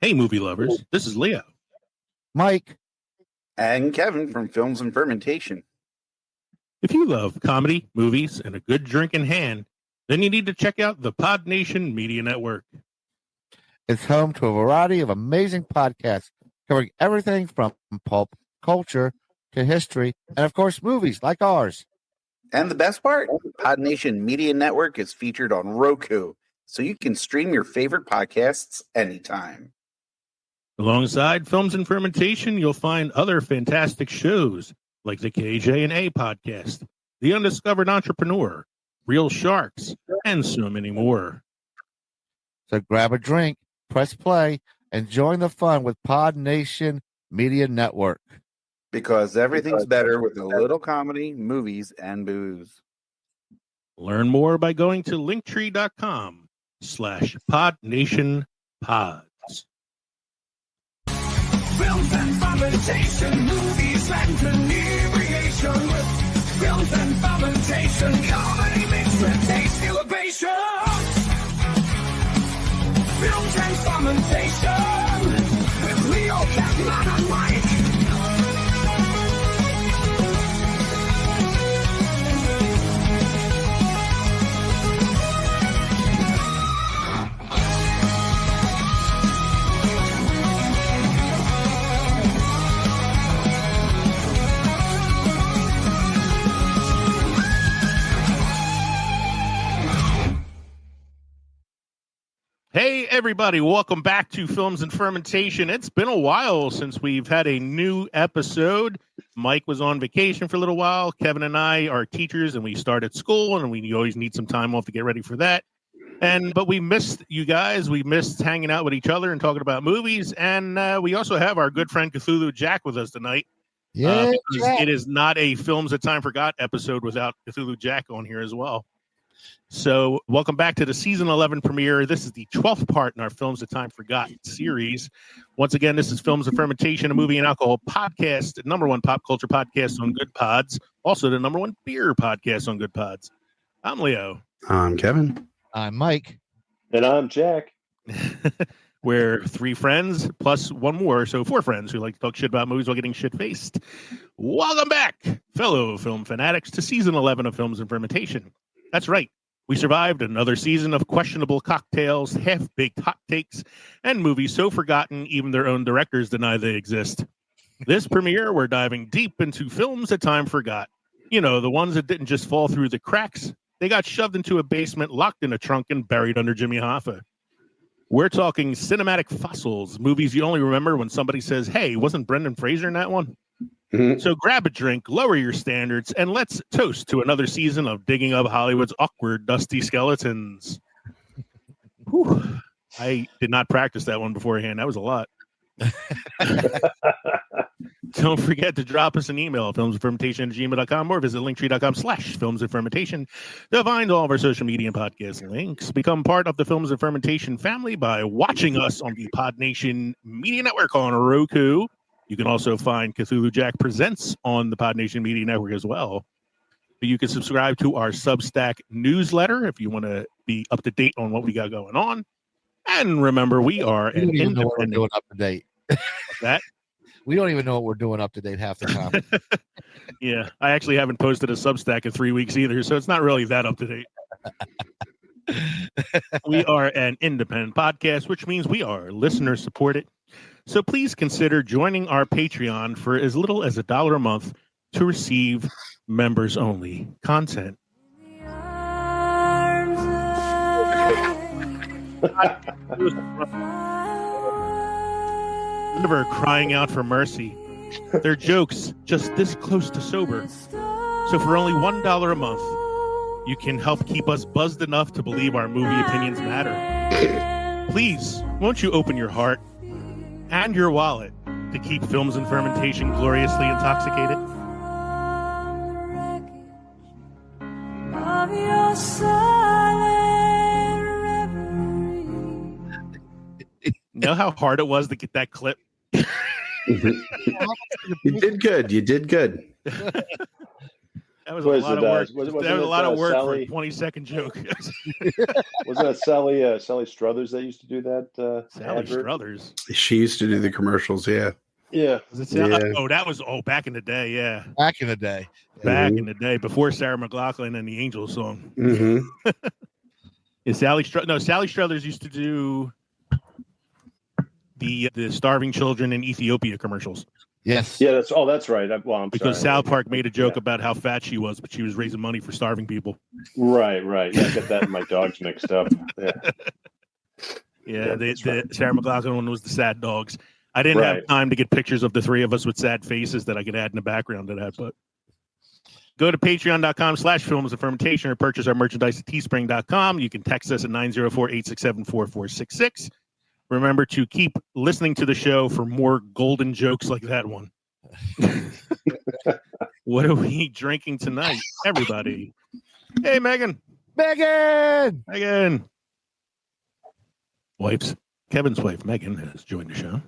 Hey, movie lovers, this is Leo. Mike. And Kevin from Films and Fermentation. If you love comedy, movies, and a good drink in hand, then you need to check out the Podnation Media Network. It's home to a variety of amazing podcasts covering everything from pulp culture to history and, of course, movies like ours. And the best part, Podnation Media Network is featured on Roku, so you can stream your favorite podcasts anytime. Alongside Films and Fermentation, you'll find other fantastic shows like the KJ&A podcast, The Undiscovered Entrepreneur, Real Sharks, and so many more. So grab a drink, press play, and join the fun with Podnation Media Network. Because everything's better with a little comedy, movies, and booze. Learn more by going to linktree.com/PodnationPods. Films and fermentation, movies and inebriation. With films and fermentation, comedy mixed with tasty libation. Films and fermentation, with Leo, Batman, and Mike. Hey, everybody. Welcome back to Films and Fermentation. It's been a while since we've had a new episode. Mike was on vacation for a little while. Kevin and I are teachers, and we started school, and we always need some time off to get ready for that. But we missed you guys. We missed hanging out with each other and talking about movies. And we also have our good friend Cthulhu Jack with us tonight. Yeah, it is not a Films That Time Forgot episode without Cthulhu Jack on here as well. So welcome back to the season 11 premiere. This is the 12th part in our Films That Time Forgot series. Once again, this is Films and Fermentation, a movie and alcohol podcast, #1 pop culture podcast on Good Pods, also the #1 beer podcast on Good Pods. I'm Leo. I'm Kevin. I'm Mike. And I'm Jack. We're 3 friends plus one more, so 4 friends who like to talk shit about movies while getting shit-faced. Welcome back, fellow film fanatics, to season 11 of Films and Fermentation. That's right. We survived another season of questionable cocktails, half-baked hot takes, and movies so forgotten even their own directors deny they exist. This premiere, we're diving deep into films that time forgot. You know, the ones that didn't just fall through the cracks. They got shoved into a basement, locked in a trunk, and buried under Jimmy Hoffa. We're talking cinematic fossils, movies you only remember when somebody says, hey, wasn't Brendan Fraser in that one? So grab a drink, lower your standards, and let's toast to another season of digging up Hollywood's awkward, dusty skeletons. Whew. I did not practice that one beforehand. That was a lot. Don't forget to drop us an email at filmsandfermentation@gmail.com or visit linktree.com/filmsandfermentation to find all of our social media and podcast links. Become part of the Films and Fermentation family by watching us on the Podnation Media Network on Roku. You can also find Cthulhu Jack Presents on the Podnation Media Network as well. You can subscribe to our Substack newsletter if you want to be up to date on what we got going on. And remember, we are an independent. Know what we're doing up to date. That we don't even know what we're doing up to date half the time. Yeah, I actually haven't posted a Substack in 3 weeks either, so it's not really that up to date. We are an independent podcast, which means we are listener supported. So please consider joining our Patreon for as little as $1 a month to receive members only content. Never crying out for mercy. They're jokes just this close to sober. So for only $1 a month, you can help keep us buzzed enough to believe our movie opinions matter. Please, won't you open your heart and your wallet to keep Films and Fermentation gloriously intoxicated? Know how hard it was to get that clip? You did good. You did good. That was What a is lot it, of work. wasn't That was a it, lot of work for Sally- a 20-second joke. Wasn't that Sally Struthers that used to do that? Sally advert? Struthers. She used to do the commercials. Yeah. Yeah. Was it Sally? Yeah. Oh, that was back in the day. Yeah, Back in the day. back Mhm. in the day before Sarah McLachlan and the Angels song. Mm-hmm. Is Sally Struthers used to do the starving children in Ethiopia commercials. Yes. Yeah, that's right. I'm Because sorry. South Park made a joke about how fat she was, but she was raising money for starving people. Right. Yeah, I get that and my dogs mixed up. Yeah. Yeah, the right. Sarah McLachlan one was the sad dogs. I didn't have time to get pictures of the three of us with sad faces that I could add in the background to that, but go to patreon.com/films and fermentation or purchase our merchandise at teespring.com. You can text us at 904-867-4466. Remember to keep listening to the show for more golden jokes like that one. What are we drinking tonight, everybody? Hey, Megan. Kevin's wife, Megan, has joined the show.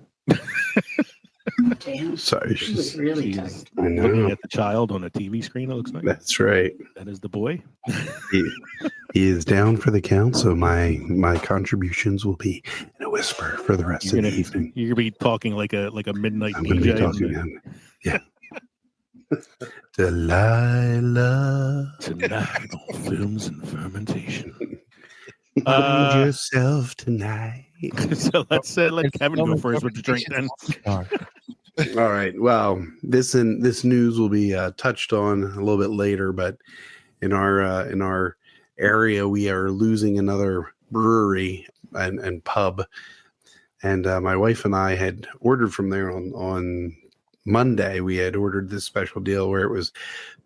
Sorry, she's She's I know. looking at the child on a TV screen, it looks like. That's right. That is the boy. He is down for the count, so my contributions will be in a whisper for the rest of the evening. You're gonna be talking like a midnight I'm going to be talking. Yeah. Delilah. Tonight on Films and Fermentation. Find yourself tonight. So let's let Kevin go first with the drink then. All right. Well, this news will be touched on a little bit later, but in our area, we are losing another brewery and pub, and my wife and I had ordered from there on Monday. We had ordered this special deal where it was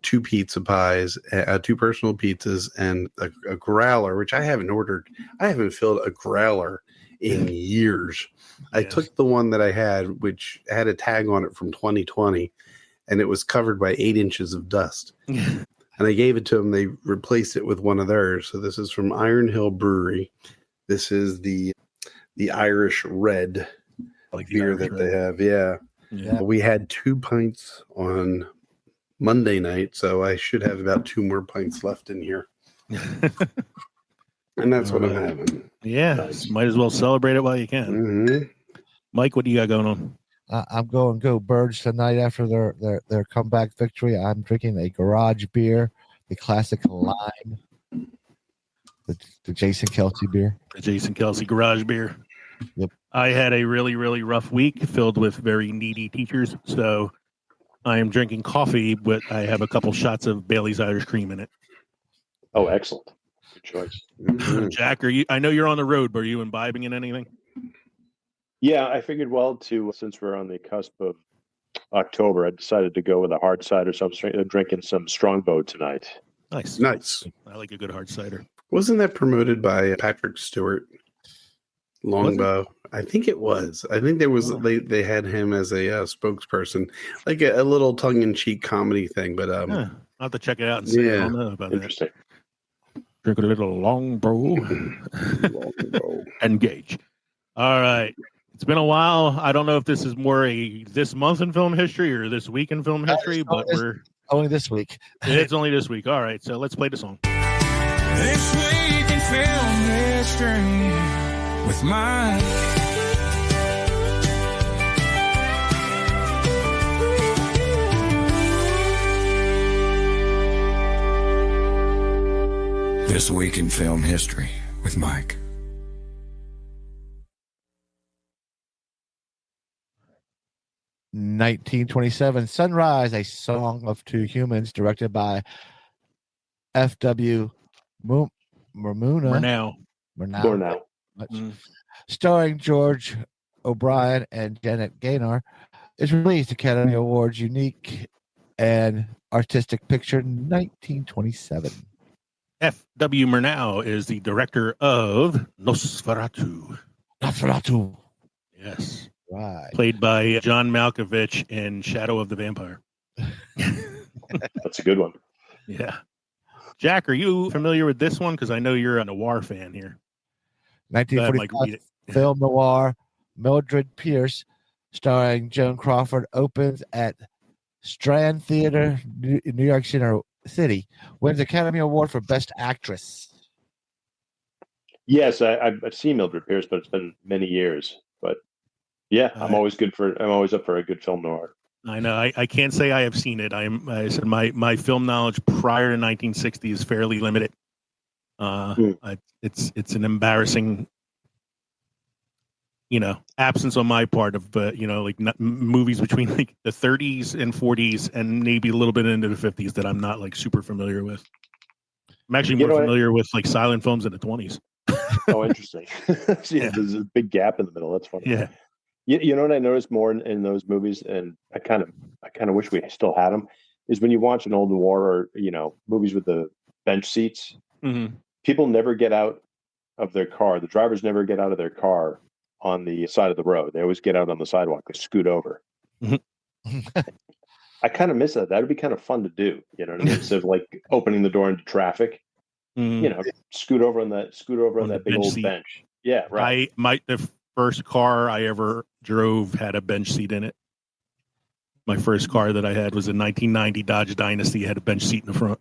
2 pizza pies, 2 personal pizzas, and a growler, which I haven't ordered. I haven't filled a growler in years. I took the one that I had, which had a tag on it from 2020, and it was covered by 8 inches of dust. And I gave it to them. They replaced it with one of theirs. So this is from Iron Hill Brewery. This is the Irish Red beer that they have. Yeah. We had 2 pints on Monday night, so I should have about 2 more pints left in here. And that's what I'm having. Yeah, might as well celebrate it while you can. Mm-hmm. Mike, what do you got going on? I'm going Go Birds tonight after their comeback victory. I'm drinking a garage beer, the classic lime, the Jason Kelsey beer. The Jason Kelsey garage beer. Yep. I had a really, really rough week filled with very needy teachers, so I am drinking coffee, but I have a couple shots of Bailey's Irish Cream in it. Oh, excellent. Good choice. Mm-hmm. Jack, I know you're on the road, but are you imbibing in anything? Yeah, I figured since we're on the cusp of October, I decided to go with a hard cider. So I'm drinking some Strongbow tonight. Nice. I like a good hard cider. Wasn't that promoted by Patrick Stewart? Longbow. I think it was. I think there was. They had him as a spokesperson, like a little tongue-in-cheek comedy thing. But I'll have to check it out and see. I don't know about Interesting. that. Drink a little Longbow. Engage. All right. It's been a while. I don't know if this is more this month in film history or this week in film history, but we're only this week. It's only this week. All right. So let's play the song. This week in film history with Mike. This week in film history with Mike. (1927) Sunrise, A Song of Two Humans, directed by F.W. Murnau. Starring George O'Brien and Janet Gaynor, is released Academy Awards unique and artistic picture 1927. F.W. Murnau is the director of Nosferatu. Yes. Right. Played by John Malkovich in Shadow of the Vampire. That's a good one. Yeah. Jack, are you familiar with this one? Because I know you're a noir fan here. 1945 film noir, Mildred Pierce, starring Joan Crawford, opens at Strand Theater in New York City City wins Academy Award for Best Actress. Yes, I've seen Mildred Pierce, but it's been many years. But yeah, I'm always up for a good film noir. I know. I can't say I have seen it. I said my film knowledge prior to 1960 is fairly limited. It's an embarrassing, absence on my part of movies between like the 30s and 40s and maybe a little bit into the 50s that I'm not like super familiar with. I'm actually more familiar with like silent films in the 20s. Oh, interesting. Yeah, there's a big gap in the middle. That's funny. Yeah. You know what I noticed more in those movies, and I kind of wish we still had them, is when you watch an old noir or movies with the bench seats, people never get out of their car. The drivers never get out of their car on the side of the road. They always get out on the sidewalk. They scoot over. I kind of miss that. That would be kind of fun to do. You know what I mean? Instead of like opening the door into traffic, scoot over on that big old seat. bench. Yeah, right. The first car I ever drove had a bench seat in it. My first car that I had was a 1990 Dodge Dynasty. It had a bench seat in the front.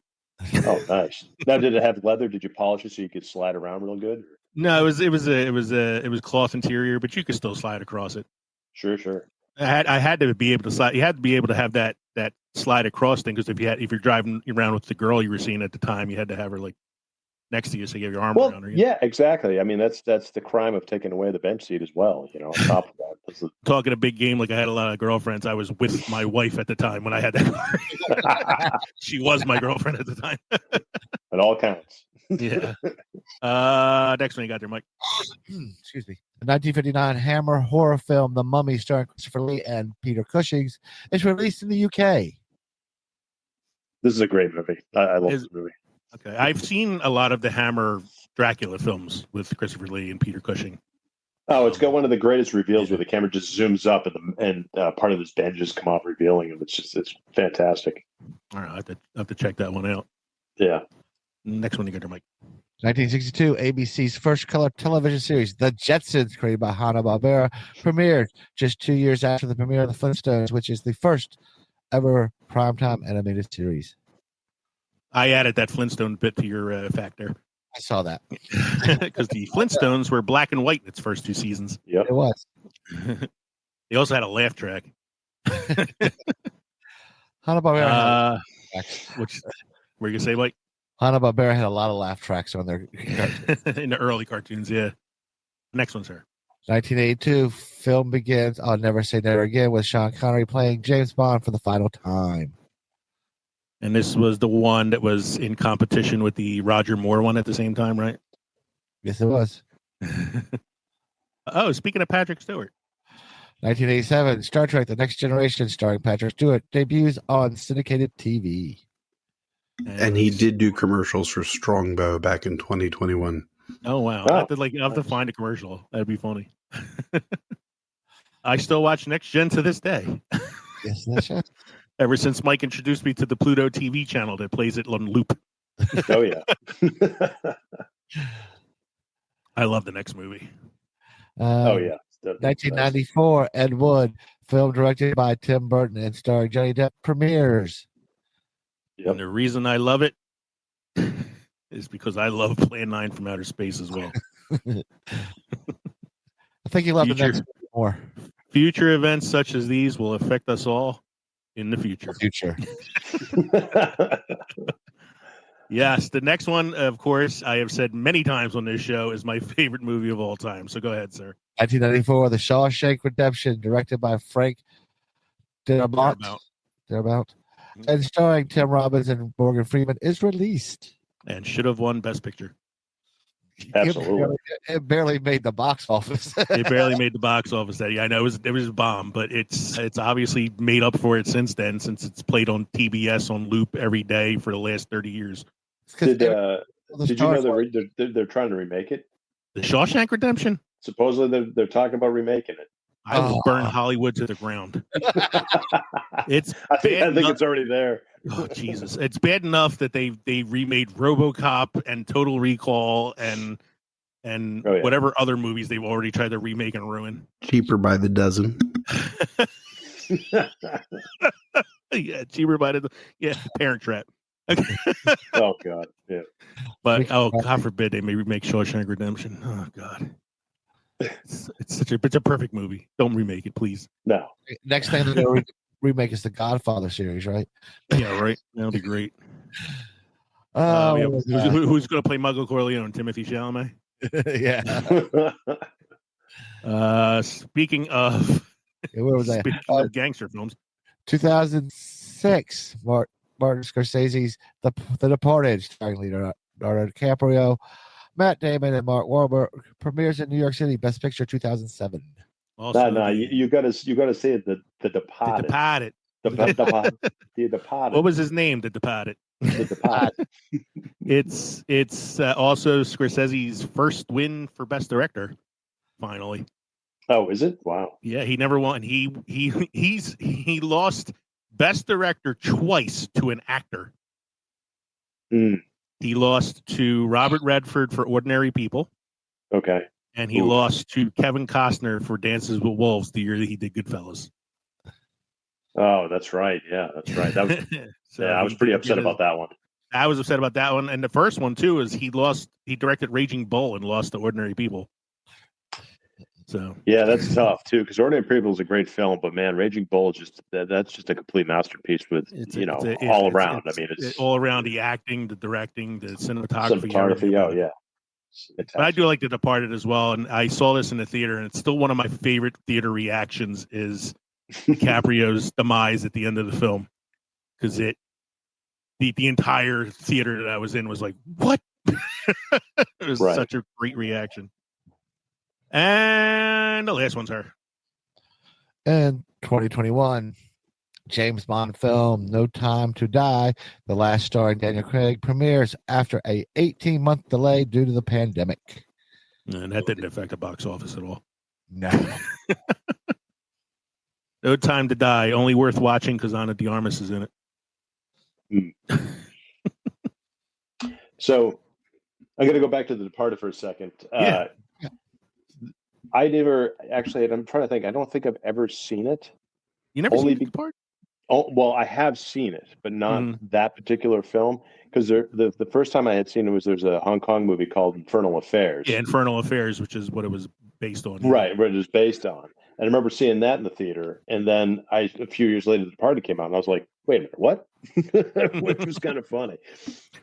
Oh, nice. Now, did it have leather? Did you polish it so you could slide around real good? No, it was cloth interior, but you could still slide across it. Sure. I had to be able to slide. You had to be able to have that slide across thing, because if you're driving around with the girl you were seeing at the time, you had to have her like next to you so you have your arm around her. Yeah, exactly. I mean, that's the crime of taking away the bench seat as well. On top of that, talking a big game, like I had a lot of girlfriends. I was with my wife at the time when I had that car. She was my girlfriend at the time. It all counts. Yeah. Next one you got there, Mike. Excuse me. The 1959 Hammer horror film The Mummy, starring Christopher Lee and Peter Cushing, is released in the UK. This is a great movie. I love this movie. Okay, I've seen a lot of the Hammer Dracula films with Christopher Lee and Peter Cushing. Oh, it's got one of the greatest reveals where the camera just zooms up and part of his bandages come off, revealing him. It's fantastic. All right, I have to check that one out. Yeah. Next one you got there, Mike. 1962, ABC's first color television series, The Jetsons, created by Hanna-Barbera, premiered just 2 years after the premiere of The Flintstones, which is the first ever primetime animated series. I added that Flintstone bit to your factor. I saw that. Because the Flintstones were black and white in its first two seasons. Yep. It was. They also had a laugh track. Hanna-Barbera Which were you going to say, Mike? Hanna-Barbera had a lot of laugh tracks on their in the early cartoons, yeah. Next one, sir. 1982, film begins, I'll Never Say Never Again, with Sean Connery playing James Bond for the final time. And this was the one that was in competition with the Roger Moore one at the same time, right? Yes, it was. Oh, speaking of Patrick Stewart. 1987, Star Trek The Next Generation, starring Patrick Stewart, debuts on syndicated TV. And he did do commercials for Strongbow back in 2021. Oh, wow. I'll have to find a commercial. That'd be funny. I still watch Next Gen to this day. Yes, that's right. Ever since Mike introduced me to the Pluto TV channel that plays it on loop. Oh, yeah. I love the next movie. Oh, yeah. 1994, Ed Wood, film directed by Tim Burton and starring Johnny Depp, premieres. Yep. And the reason I love it is because I love Plan 9 from Outer Space as well. I think you love the next one more. Future events such as these will affect us all in the future. Yes, the next one, of course, I have said many times on this show, is my favorite movie of all time. So go ahead, sir. 1994, The Shawshank Redemption, directed by Frank Darabont, and starring Tim Robbins and Morgan Freeman, is released. And should have won Best Picture. Absolutely. It barely made the box office. It barely made the box office that year. I know it was a bomb, but it's obviously made up for it since then, since it's played on TBS on loop every day for the last 30 years. Did you know they're trying to remake it? The Shawshank Redemption? Supposedly they're talking about remaking it. I will burn Hollywood to the ground. I think it's already there. Oh, Jesus. It's bad enough that they remade RoboCop and Total Recall and whatever other movies they've already tried to remake and ruin. Cheaper by the dozen. Yeah, cheaper by the Parent Trap. Oh God, yeah. But God forbid they may remake Shawshank Redemption. Oh God, it's a perfect movie. Don't remake it, please. No. Next thing they're going to remake is the Godfather series, right? Yeah, right. That'll be great. Oh, who's going to play Michael Corleone? Timothy Chalamet. Yeah. Speaking of, where was that? Speaking of gangster films, 2006, Martin Scorsese's The Departed, starring Leonardo DiCaprio, Matt Damon, and Mark Wahlberg, premieres in New York City. Best Picture 2007. Also, you got to say it. The Departed. The Departed. The Departed. What was his name? The Departed. The Departed. It's also Scorsese's first win for Best Director. Finally. Oh, is it? Wow. Yeah, he never won. He lost Best Director twice to an actor. He lost to Robert Redford for Ordinary People. Okay. And he lost to Kevin Costner for Dances with Wolves the year that he did Goodfellas. Oh, that's right. Yeah, that's right. That was, so I was pretty upset about that one. I was upset about that one. And the first one, too, is he directed Raging Bull and lost to Ordinary People. So yeah, that's tough too, because Ordinary People is a great film, but man, Raging Bull is that's just a complete masterpiece with all around. It's all around, the acting, the directing, the cinematography. Oh yeah, but I do like The Departed as well, and I saw this in the theater, and it's still one of my favorite theater reactions is DiCaprio's demise at the end of the film, because the entire theater that I was in was like, what? It was such a great reaction. And the last one's her. In 2021, James Bond film No Time to Die, the last starring Daniel Craig, premieres after a 18-month delay due to the pandemic. And that didn't affect the box office at all. No. No Time to Die, only worth watching because Ana de Armas is in it. So I'm going to go back to The Departed for a second. Yeah. I never actually, I'm trying to think. I don't think I've ever seen it. You never seen The Departed? Oh, well, I have seen it, but not that particular film. Because the first time I had seen it there's a Hong Kong movie called Infernal Affairs. Yeah, Infernal Affairs, which is what it was based on. Right, what it was based on. And I remember seeing that in the theater. And then a few years later, The Departed came out, and I was like, wait a minute, what? Which was kind of funny.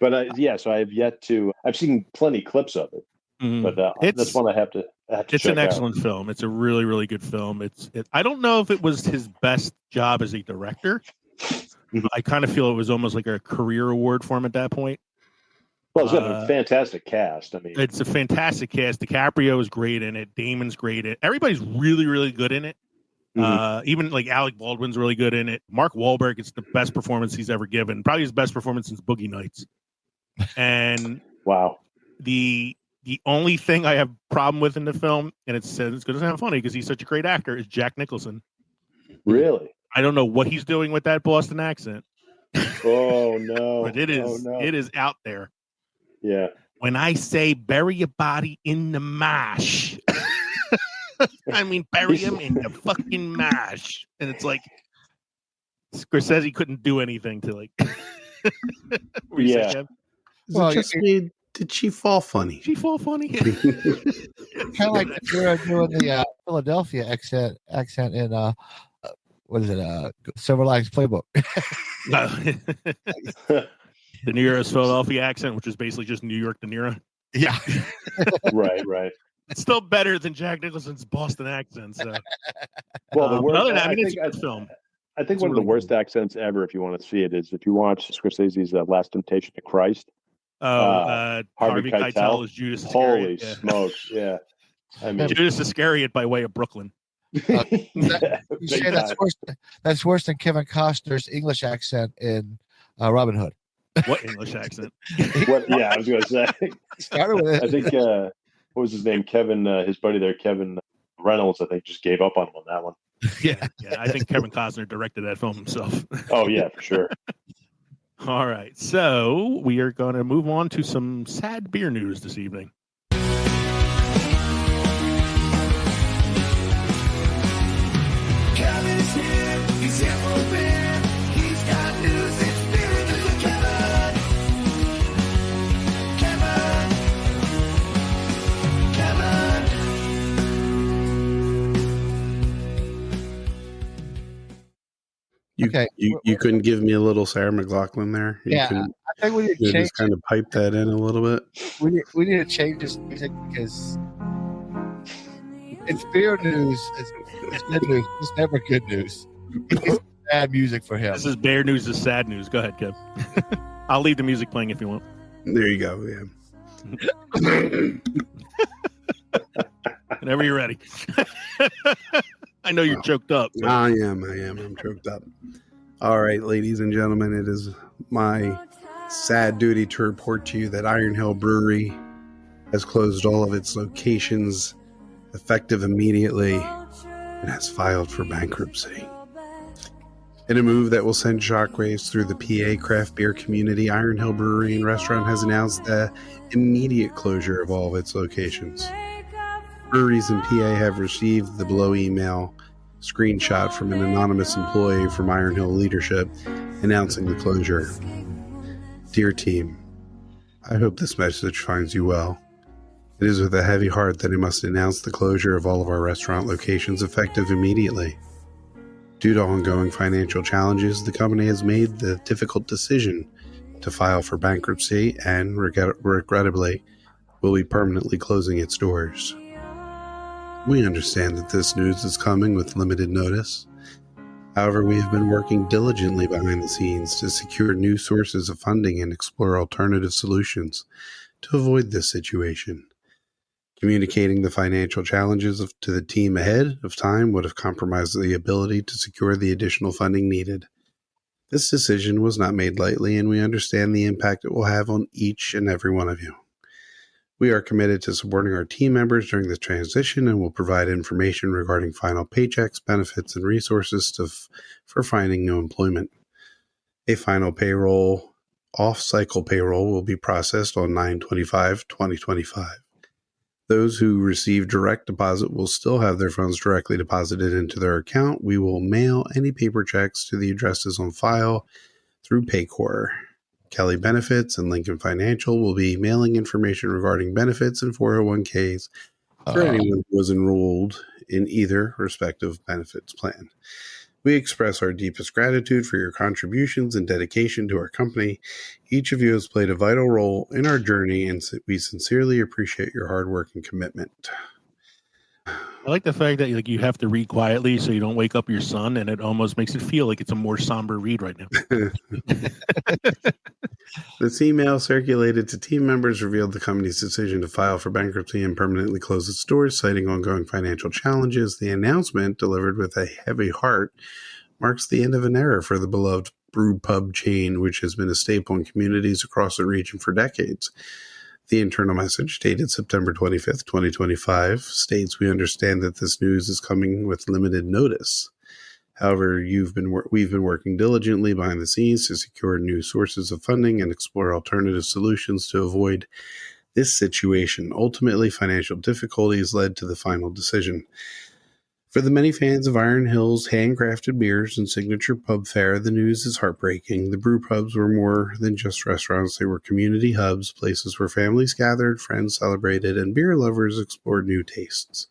But so I have yet to. I've seen plenty clips of it. But that's one I have to. It's an excellent film. It's a really, really good film. I don't know if it was his best job as a director. I kind of feel it was almost like a career award for him at that point. Well, it's got a fantastic cast. I mean, it's a fantastic cast. DiCaprio is great in it. Damon's great in it. Everybody's really, really good in it. Even like Alec Baldwin's really good in it. Mark Wahlberg, it's the best performance he's ever given. Probably his best performance since Boogie Nights. And wow, the only thing I have problem with in the film, and it's going to sound funny because he's such a great actor, is Jack Nicholson. Really? I don't know what he's doing with that Boston accent. Oh no! But it is out there. Yeah. When I say bury your body in the mash, I mean bury him in the fucking mash, and it's like Scorsese couldn't do anything to like. Yeah. Well, did she fall funny? She fall funny. Kind of like you're doing the Philadelphia accent in what is it? Silver Linings Playbook. De Niro's Philadelphia accent, which is basically just New York De Niro. Yeah. Right. It's still better than Jack Nicholson's Boston accent. So. Well, the worst, it's a good film. I think one of the worst accents ever, if you want to see it, is if you watch Scorsese's Last Temptation of Christ. Harvey Keitel is Judas Iscariot. Holy smokes! Yeah, I mean Judas Iscariot by way of Brooklyn. That's worse than Kevin Costner's English accent in Robin Hood. What English accent? Yeah, I was going to say. Started with it. I think what was his name? Kevin, his buddy there, Kevin Reynolds. I think just gave up on him on that one. Yeah. I think Kevin Costner directed that film himself. Oh yeah, for sure. All right, so we are going to move on to some sad beer news this evening. Kevin's here. He's here for beer. He's got news. It's beer news with Kevin. You couldn't give me a little Sarah McLachlan there. I think we need to just kind of pipe that in a little bit. We need to change this music because it's beer news. It's good news. It's never good news. It's bad music for him. This is bear news. Is sad news. Go ahead, Kev. I'll leave the music playing if you want. There you go. Yeah. Whenever you're ready. I know you're choked up. But... I am. I'm choked up. All right, ladies and gentlemen, it is my sad duty to report to you that Iron Hill Brewery has closed all of its locations effective immediately and has filed for bankruptcy. In a move that will send shockwaves through the PA craft beer community, Iron Hill Brewery and Restaurant has announced the immediate closure of all of its locations. Breweries in PA have received the below email screenshot from an anonymous employee from Iron Hill leadership announcing the closure. Dear team, I hope this message finds you well. It is with a heavy heart that I must announce the closure of all of our restaurant locations effective immediately. Due to ongoing financial challenges, the company has made the difficult decision to file for bankruptcy and, regrettably, will be permanently closing its doors. We understand that this news is coming with limited notice. However, we have been working diligently behind the scenes to secure new sources of funding and explore alternative solutions to avoid this situation. Communicating the financial challenges to the team ahead of time would have compromised the ability to secure the additional funding needed. This decision was not made lightly, and we understand the impact it will have on each and every one of you. We are committed to supporting our team members during the transition and will provide information regarding final paychecks, benefits, and resources for finding new employment. A final payroll, off-cycle payroll, will be processed on 9/25/2025. Those who receive direct deposit will still have their funds directly deposited into their account. We will mail any paper checks to the addresses on file through Paycor. Kelly Benefits and Lincoln Financial will be mailing information regarding benefits and 401ks for anyone who was enrolled in either respective benefits plan. We express our deepest gratitude for your contributions and dedication to our company. Each of you has played a vital role in our journey, and we sincerely appreciate your hard work and commitment. I like the fact that you have to read quietly so you don't wake up your son, and it almost makes it feel like it's a more somber read right now. This email circulated to team members revealed the company's decision to file for bankruptcy and permanently close its doors, citing ongoing financial challenges. The announcement, delivered with a heavy heart, marks the end of an era for the beloved brew pub chain, which has been a staple in communities across the region for decades. The internal message, dated September 25th, 2025, states, "We understand that this news is coming with limited notice. However, we've been working diligently behind the scenes to secure new sources of funding and explore alternative solutions to avoid this situation. Ultimately, financial difficulties led to the final decision. For the many fans of Iron Hill's handcrafted beers and signature pub fare, the news is heartbreaking. The brew pubs were more than just restaurants. They were community hubs, places where families gathered, friends celebrated, and beer lovers explored new tastes.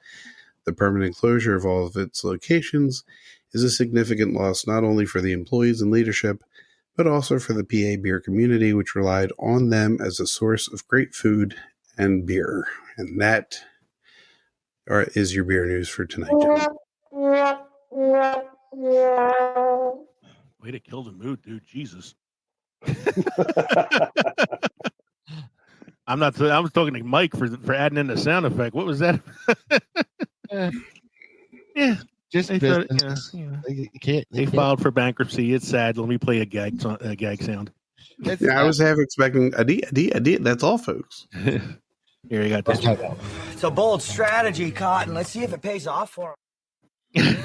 The permanent closure of all of its locations is a significant loss not only for the employees and leadership, but also for the PA beer community, which relied on them as a source of great food and beer." And that is your beer news for tonight. Way to kill the mood, dude. Jesus. I was talking to Mike for adding in the sound effect. What was that? Yeah. Just business. They filed for bankruptcy. It's sad. Let me play a gag sound. I was half expecting a D. That's all, folks. Here, you got this. It's a bold strategy, Cotton. Let's see if it pays off for him.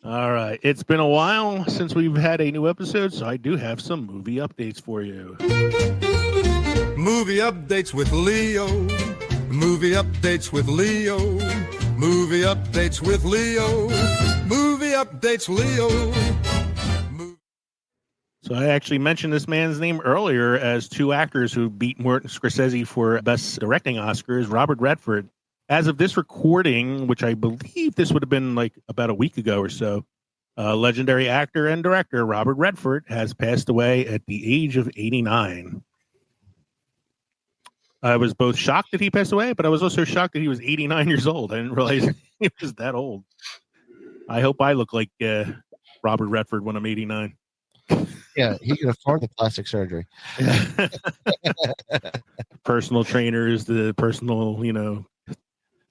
All right. It's been a while since we've had a new episode, so I do have some movie updates for you. Movie updates with Leo. Movie updates with Leo. Movie updates with Leo. Movie updates Leo. So I actually mentioned this man's name earlier as two actors who beat Martin Scorsese for Best Directing Oscars, Robert Redford. As of this recording, which I believe this would have been like about a week ago or so, Legendary actor and director Robert Redford has passed away at the age of 89. I was both shocked that he passed away, but I was also shocked that he was 89 years old. I didn't realize he was that old. I hope I look like Robert Redford when I'm 89. Yeah, he can afford the plastic surgery. Personal trainers, the personal,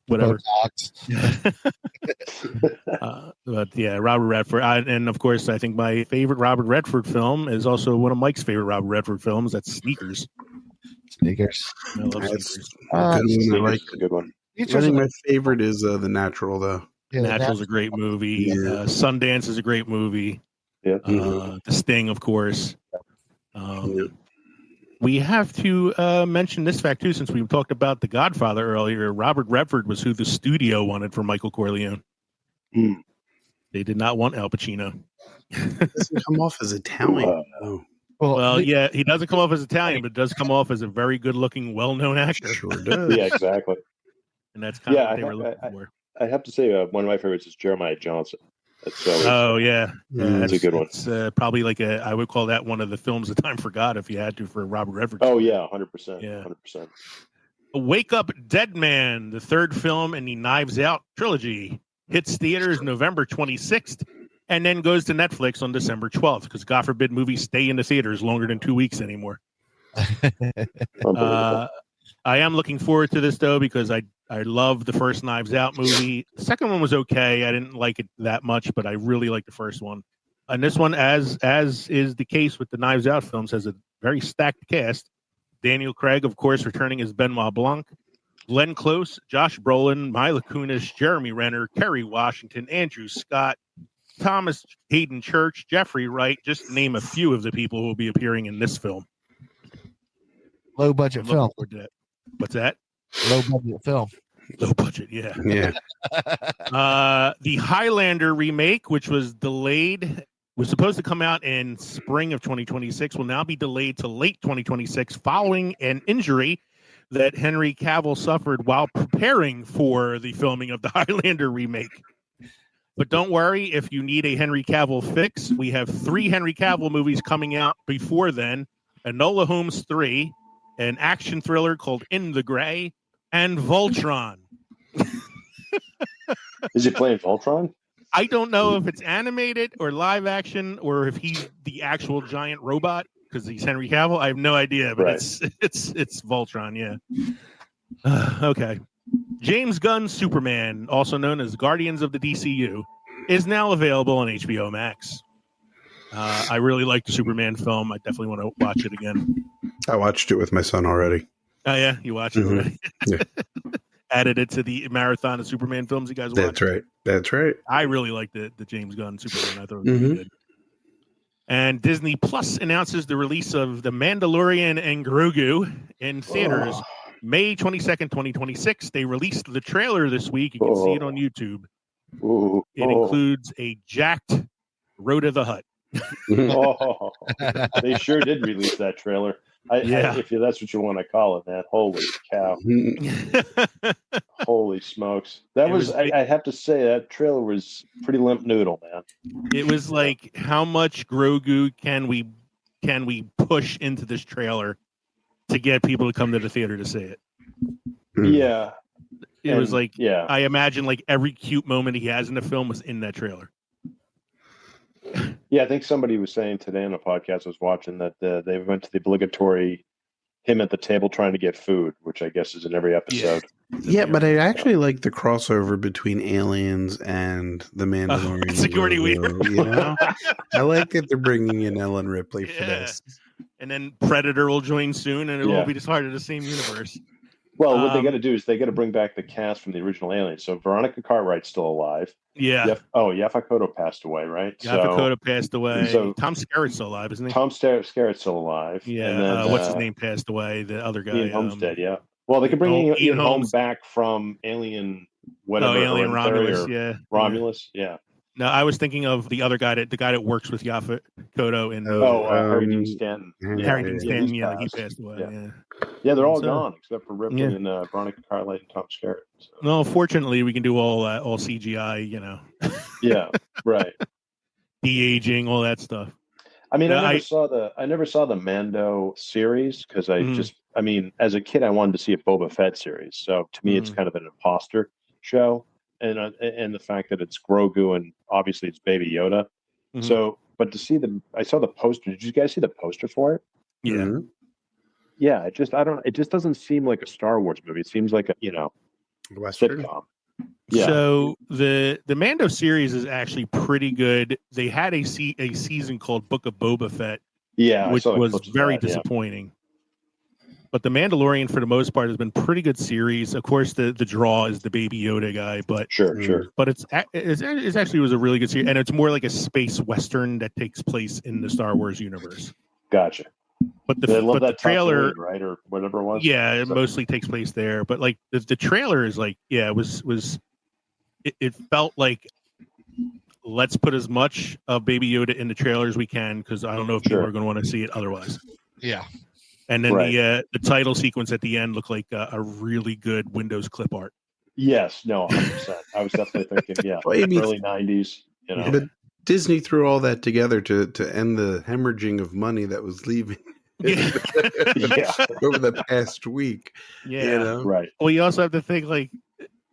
whatever. But yeah, Robert Redford. And of course, I think my favorite Robert Redford film is also one of Mike's favorite Robert Redford films. That's Sneakers. Sneakers. I love That's Sneakers. I like a good one. I think my favorite is The Natural, though. Yeah, Natural's a great movie. Yeah. Sundance is a great movie. Yeah. The Sting, of course. We have to mention this fact too, since we talked about The Godfather earlier. Robert Redford was who the studio wanted for Michael Corleone. They did not want Al Pacino. Doesn't come off as Italian. though. Well, yeah, he doesn't come off as Italian, but does come off as a very good-looking, well-known actor. Sure does. Yeah, exactly. And that's kind of what they were looking for. I have to say, one of my favorites is Jeremiah Johnson. That's always, yeah, that's a good one. It's probably I would call that one of the films that time forgot if you had to for Robert Redford. Oh yeah, 100%. Yeah, 100%. Wake Up Dead Man, the third film in the Knives Out trilogy, hits theaters November 26th and then goes to Netflix on December 12th because God forbid movies stay in the theaters longer than 2 weeks anymore. I am looking forward to this though because I love the first Knives Out movie. The second one was okay. I didn't like it that much, but I really liked the first one. And this one, as is the case with the Knives Out films, has a very stacked cast. Daniel Craig, of course, returning as Benoit Blanc. Glenn Close, Josh Brolin, Mila Kunis, Jeremy Renner, Kerry Washington, Andrew Scott, Thomas Hayden Church, Jeffrey Wright, just to name a few of the people who will be appearing in this film. Low budget film. What's that? Low budget film. Low budget, yeah. Yeah. The Highlander remake, which was delayed, was supposed to come out in spring of 2026, will now be delayed to late 2026 following an injury that Henry Cavill suffered while preparing for the filming of the Highlander remake. But don't worry, if you need a Henry Cavill fix, we have 3 Henry Cavill movies coming out before then. Enola Holmes 3, an action thriller called In the Gray, and Voltron. Is he playing Voltron? I don't know if it's animated or live action or if he's the actual giant robot because he's Henry Cavill. I have no idea, but it's Voltron, yeah. Okay. James Gunn's Superman, also known as Guardians of the DCU, is now available on HBO Max. I really like the Superman film. I definitely want to watch it again. I watched it with my son already. Oh, yeah? You watched it already? Yeah. Added it to the marathon of Superman films you guys watched. That's right. That's right. I really liked the James Gunn Superman. I thought it was really good. And Disney Plus announces the release of The Mandalorian and Grogu in theaters May 22nd, 2026. They released the trailer this week. You can see it on YouTube. It includes a jacked Rhoda the Hutt. They sure did release that trailer. If that's what you want to call it, man. Holy cow. Holy smokes. I have to say, that trailer was pretty limp noodle, man. It was like, how much Grogu can we push into this trailer to get people to come to the theater to see it? Yeah. It was like, I imagine like every cute moment he has in the film was in that trailer. Yeah, I think somebody was saying today on a podcast I was watching that they went to the obligatory him at the table trying to get food, which I guess is in every episode. Yeah, but I actually like the crossover between Aliens and The Mandalorian. Sigourney Weaver. You know? I like that they're bringing in Ellen Ripley for this. And then Predator will join soon, and it will be just part of the same universe. Well, what they got to do is they got to bring back the cast from the original Aliens. So Veronica Cartwright's still alive. Yeah. Yaphet Kotto passed away, right? Yaphet Kotto passed away. So Tom Skerritt's still alive, isn't he? Tom Skerritt's still alive. Yeah. And then, what's his name passed away? The other guy. Ian Holmes dead, yeah. Well, they could bring Ian Holmes back from Alien, whatever. Alien Romulus, Romulus, yeah. No, I was thinking of the other guy, the guy that works with Yaphet Kotto in Harry Dean Stanton. Harry Dean Stanton, he passed away. Yeah, they're all gone except for Ripley and Veronica Cartwright and Tom Skerritt. So. No, fortunately, we can do all CGI, you know. Yeah, right. de-aging, all that stuff. I mean, Yeah, I never saw the Mando series because Mhm. I mean, as a kid, I wanted to see a Boba Fett series. So to me, it's Mhm. kind of an imposter show, and the fact that it's Grogu and obviously it's Baby Yoda. Mhm. So, but to see I saw the poster. Did you guys see the poster for it? Yeah. Mhm. Yeah, it just doesn't seem like a Star Wars movie. It seems like a Western. sitcom. Yeah. So the Mando series is actually pretty good. They had a season called Book of Boba Fett, Yeah, which I saw the was clips of very that, yeah. disappointing. But the Mandalorian, for the most part, has been pretty good series. Of course, the draw is the Baby Yoda guy, but Sure. but it's actually was a really good series, and it's more like a space western that takes place in the Star Wars universe. Gotcha. But I love the that trailer, Tatooine, right, or whatever it was. yeah, it mostly takes place there. But like the trailer is like, yeah, it felt like, let's put as much of Baby Yoda in the trailer as we can, because I don't know if people are going to want to see it otherwise. Yeah. And then Right. the title sequence at the end looked like a really good Windows clip art. Yes, no, 100%. I was definitely thinking, yeah, Well, Amy, early 90s, you know. but Disney threw all that together to end the hemorrhaging of money that was leaving Yeah. Yeah. over the past week. Yeah. You know? Right. Well, you also have to think, like,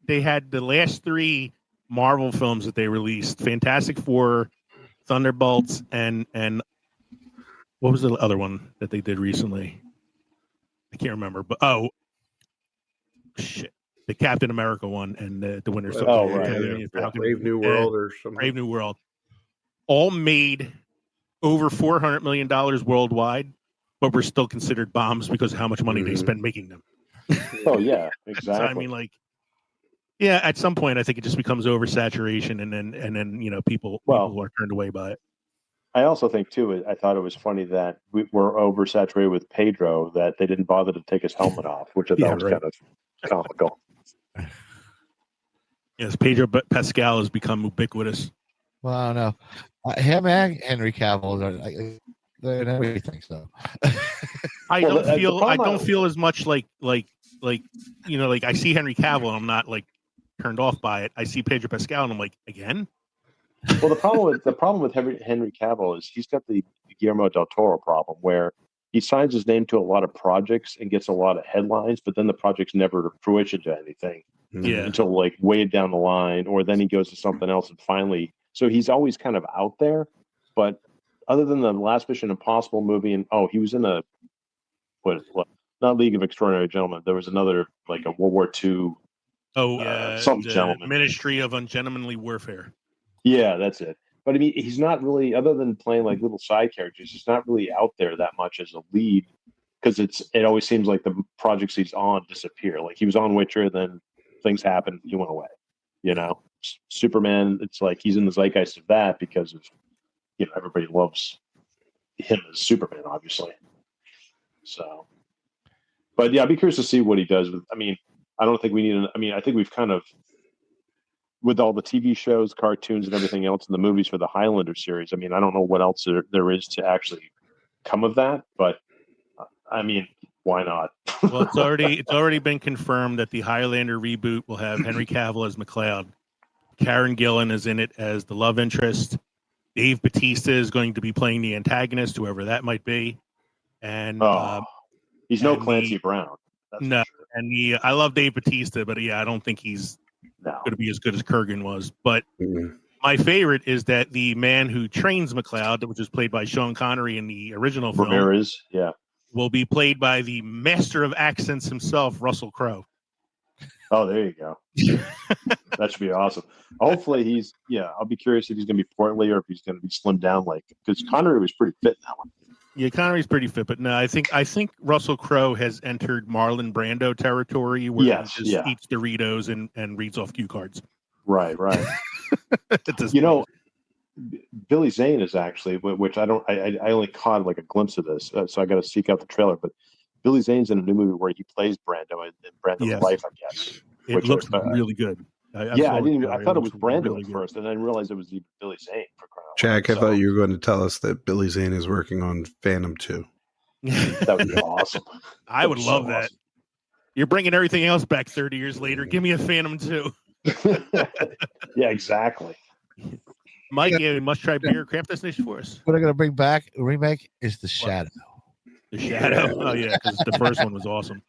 they had the last 3 Marvel films that they released: Fantastic Four, Thunderbolts, and what was the other one that they did recently? I can't remember. But shit, the Captain America one and the Winter Soldier. Oh, right. Yeah. Brave New World or something. Brave New World. All made over $400 million worldwide, but were still considered bombs because of how much money they spent making them. Oh, yeah, exactly. So, I mean, like, yeah, at some point, I think it just becomes oversaturation, and then people are turned away by it. I also think, too, I thought it was funny that we were oversaturated with Pedro, that they didn't bother to take his helmet off, which I thought was kind of comical. Yes, Pedro Pascal has become ubiquitous. Well, I don't know. Him and Henry Cavill are they're everything. So I don't feel as much like like I see Henry Cavill and I'm not like turned off by it. I see Pedro Pascal and I'm like, again. Well, the problem with Henry Cavill is he's got the Guillermo del Toro problem, where he signs his name to a lot of projects and gets a lot of headlines, but then the projects never fruition to anything until like way down the line, or then he goes to something else and finally. So he's always kind of out there, but other than the last Mission Impossible movie, and he was in not League of Extraordinary Gentlemen. There was another, like, a World War II. Something gentleman. Ministry of Ungentlemanly Warfare. Yeah, that's it. But I mean, he's not really, other than playing like little side characters, he's not really out there that much as a lead, because it always seems like the projects he's on disappear. Like, he was on Witcher, then things happened, he went away. You know, Superman, it's like he's in the zeitgeist of that because of, everybody loves him as Superman, obviously. So, but yeah, I'd be curious to see what he does with. I mean, I don't think we need. I think we've kind of, with all the TV shows, cartoons, and everything else in the movies for the Highlander series. I mean, I don't know what else there is to actually come of that, but I mean, why not? Well, it's already been confirmed that the Highlander reboot will have Henry Cavill as McLeod. Karen Gillan is in it as the love interest. Dave Bautista is going to be playing the antagonist, whoever that might be. And he's no Clancy Brown. No, sure. And I love Dave Bautista, but I don't think he's going to be as good as Kurgan was. But my favorite is that the man who trains McLeod, which was played by Sean Connery in the original film, Ramirez, will be played by the master of accents himself, Russell Crowe. Oh, there you go. That should be awesome. Hopefully I'll be curious if he's going to be portly or if he's going to be slimmed down, because Connery was pretty fit in that one. Yeah, Connery's pretty fit, but no, I think Russell Crowe has entered Marlon Brando territory where he just eats Doritos and reads off cue cards. Right. Billy Zane is actually, which I only caught like a glimpse of this, so I got to seek out the trailer. But Billy Zane's in a new movie where he plays Brando in Brando's life, I guess. It looks really good. I thought it was Brando really at first, and then realized it was Billy Zane for crying out loud. Jack, I thought you were going to tell us that Billy Zane is working on Phantom 2. That would be awesome. I would love that. Awesome. You're bringing everything else back 30 years later. Give me a Phantom 2. Yeah, exactly. Mike, a must-try beer craft destination for us. What I'm going to bring back, remake, is The Shadow. The Shadow? Yeah. Oh, yeah, because the first one was awesome.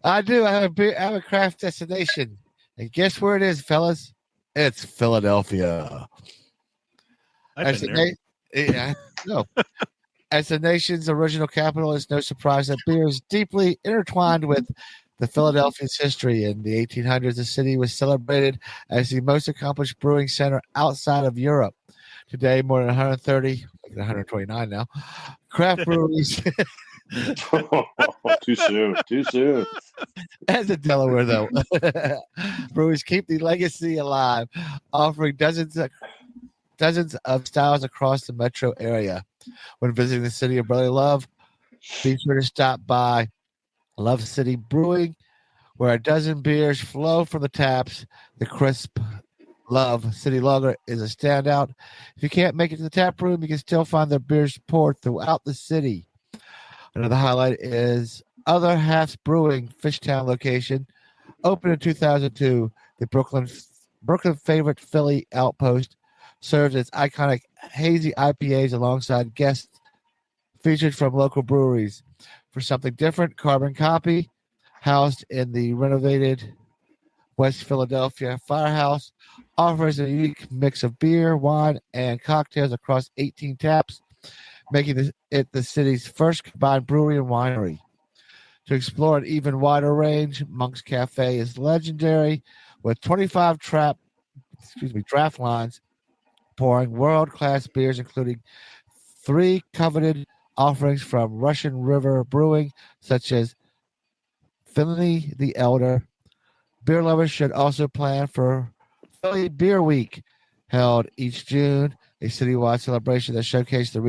I do. I have a craft destination. And guess where it is, fellas? It's Philadelphia. I've been there. Yeah, no. As the nation's original capital, it's no surprise that beer is deeply intertwined with the Philadelphia's history. In the 1800s, the city was celebrated as the most accomplished brewing center outside of Europe. Today, more than 130, 129 now, craft breweries. Too soon. As in Delaware, though, breweries keep the legacy alive, offering dozens of styles across the metro area. When visiting the city of brotherly love, be sure to stop by Love City Brewing, where a dozen beers flow from the taps. The crisp Love City Lager is a standout. If you can't make it to the tap room, you can still find their beers poured throughout the city. Another highlight is Other Halves Brewing, Fishtown location. Opened in 2002, the Brooklyn favorite Philly outpost serves its iconic hazy IPAs alongside guests featured from local breweries. For something different, Carbon Copy, housed in the renovated West Philadelphia Firehouse, offers a unique mix of beer, wine, and cocktails across 18 taps, making it the city's first combined brewery and winery. To explore an even wider range, Monk's Cafe is legendary with 25 draft lines pouring world-class beers, including 3 coveted offerings from Russian River Brewing, such as Finley the Elder. Beer lovers should also plan for Philly Beer Week, held each June, a citywide celebration that showcases the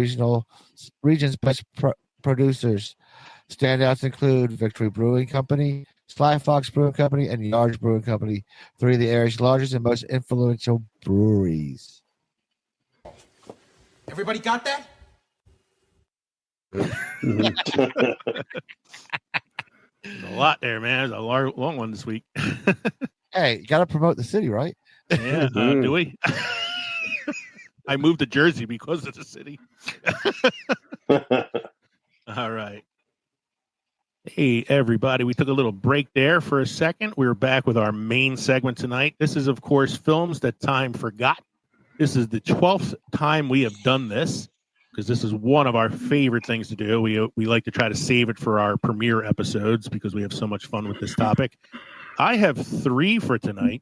region's best producers. Standouts include Victory Brewing Company, Sly Fox Brewing Company, and Yards Brewing Company, 3 of the area's largest and most influential breweries. Everybody got that? There's a lot there, man. There's a long one this week. Hey, you got to promote the city, right? Yeah, do we? I moved to Jersey because of the city. All right. Hey, everybody. We took a little break there for a second. We're back with our main segment tonight. This is, of course, Films That Time Forgot. This is the 12th time we have done this because this is one of our favorite things to do. We like to try to save it for our premiere episodes because we have so much fun with this topic. I have 3 for tonight.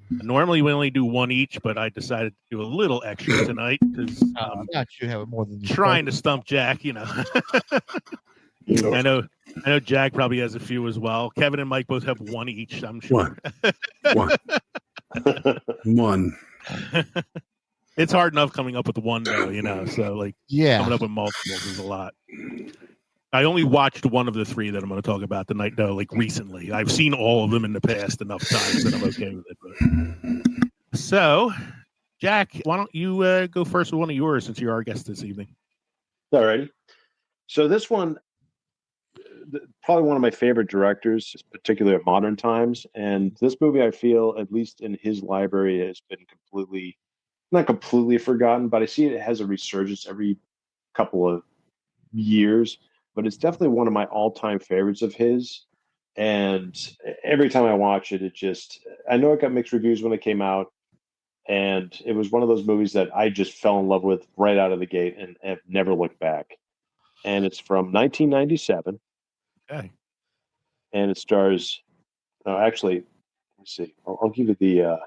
Normally we only do 1 each, but I decided to do a little extra tonight because not you have more than trying to stump Jack, you know. I know Jack probably has a few as well. Kevin and Mike both have 1 each, I'm sure. One. It's hard enough coming up with 1 though, you know. So coming up with multiples is a lot. I only watched 1 of the 3 that I'm going to talk about tonight, though, recently. I've seen all of them in the past enough times that I'm okay with it. But. So, Jack, why don't you go first with one of yours since you're our guest this evening? All righty. So this one, probably one of my favorite directors, particularly at modern times. And this movie, I feel, at least in his library, has been not completely forgotten, but I see it has a resurgence every couple of years. But it's definitely one of my all-time favorites of his. And every time I watch it, I know it got mixed reviews when it came out. And it was one of those movies that I just fell in love with right out of the gate and have never looked back. And it's from 1997. Okay. And it stars, actually, let's see. I'll give you the,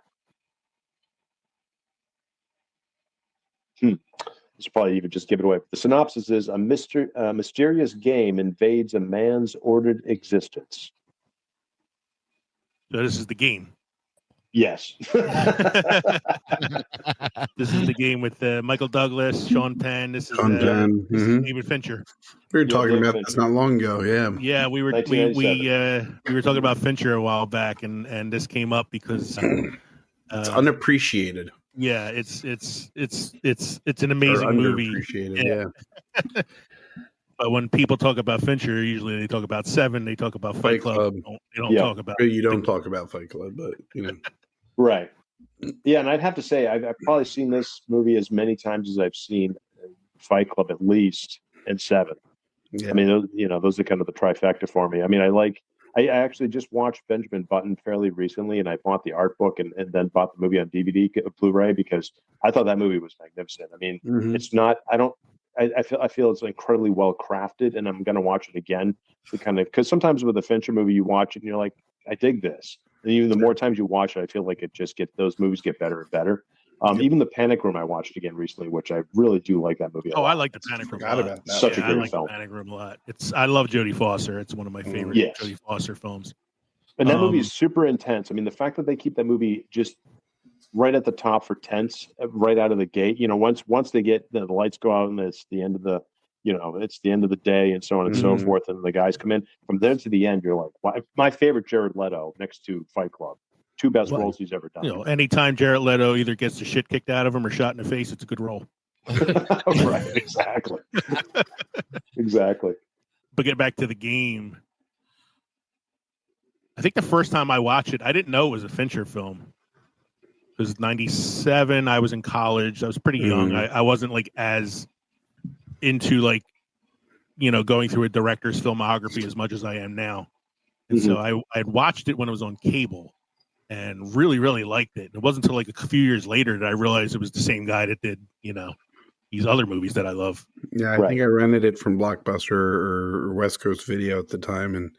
this will probably even just give it away. The synopsis is a mysterious game invades a man's ordered existence. So this is the game. Yes. This is the game with Michael Douglas, Sean Penn. This is David Fincher. We were talking about this not long ago. Yeah. Yeah, we were talking about Fincher a while back, and this came up because it's unappreciated. Yeah, it's an amazing movie. Yeah. But when people talk about Fincher, usually they talk about Seven. They talk about Fight Club. They don't talk about. You don't talk about Fight Club, but you know. Right. Yeah, and I'd have to say I've probably seen this movie as many times as I've seen Fight Club, at least, and Seven. Yeah. I mean, those are kind of the trifecta for me. I mean, I actually just watched Benjamin Button fairly recently, and I bought the art book and then bought the movie on DVD, Blu-ray, because I thought that movie was magnificent. I mean, it's not. I feel it's incredibly well crafted, and I'm going to watch it again to kind of, because sometimes with a Fincher movie, you watch it and you're like, I dig this. And even the more times you watch it, I feel like those movies get better and better. Even the Panic Room I watched again recently, which I really do like that movie a lot. I like the Panic Room a lot. About that. Such a great I like film. The Panic Room a lot. I love Jodie Foster. It's one of my favorite Jodie Foster films. And that movie is super intense. I mean, the fact that they keep that movie just right at the top for tense, right out of the gate. Once they get the lights go out and it's the end of the day and so on and so forth, and the guys come in from there to the end, you're like, wow. My favorite, Jared Leto, next to Fight Club, two best roles he's ever done. Anytime Jared Leto either gets the shit kicked out of him or shot in the face, it's a good role. Right, exactly. Exactly. But get back to the game. I think the first time I watched it, I didn't know it was a Fincher film. It was 97. I was in college. I was pretty young. I wasn't like as into going through a director's filmography as much as I am now. And so I had watched it when it was on cable and really, really liked it. It wasn't until like a few years later that I realized it was the same guy that did, these other movies that I love. Yeah, I think I rented it from Blockbuster or West Coast Video at the time. And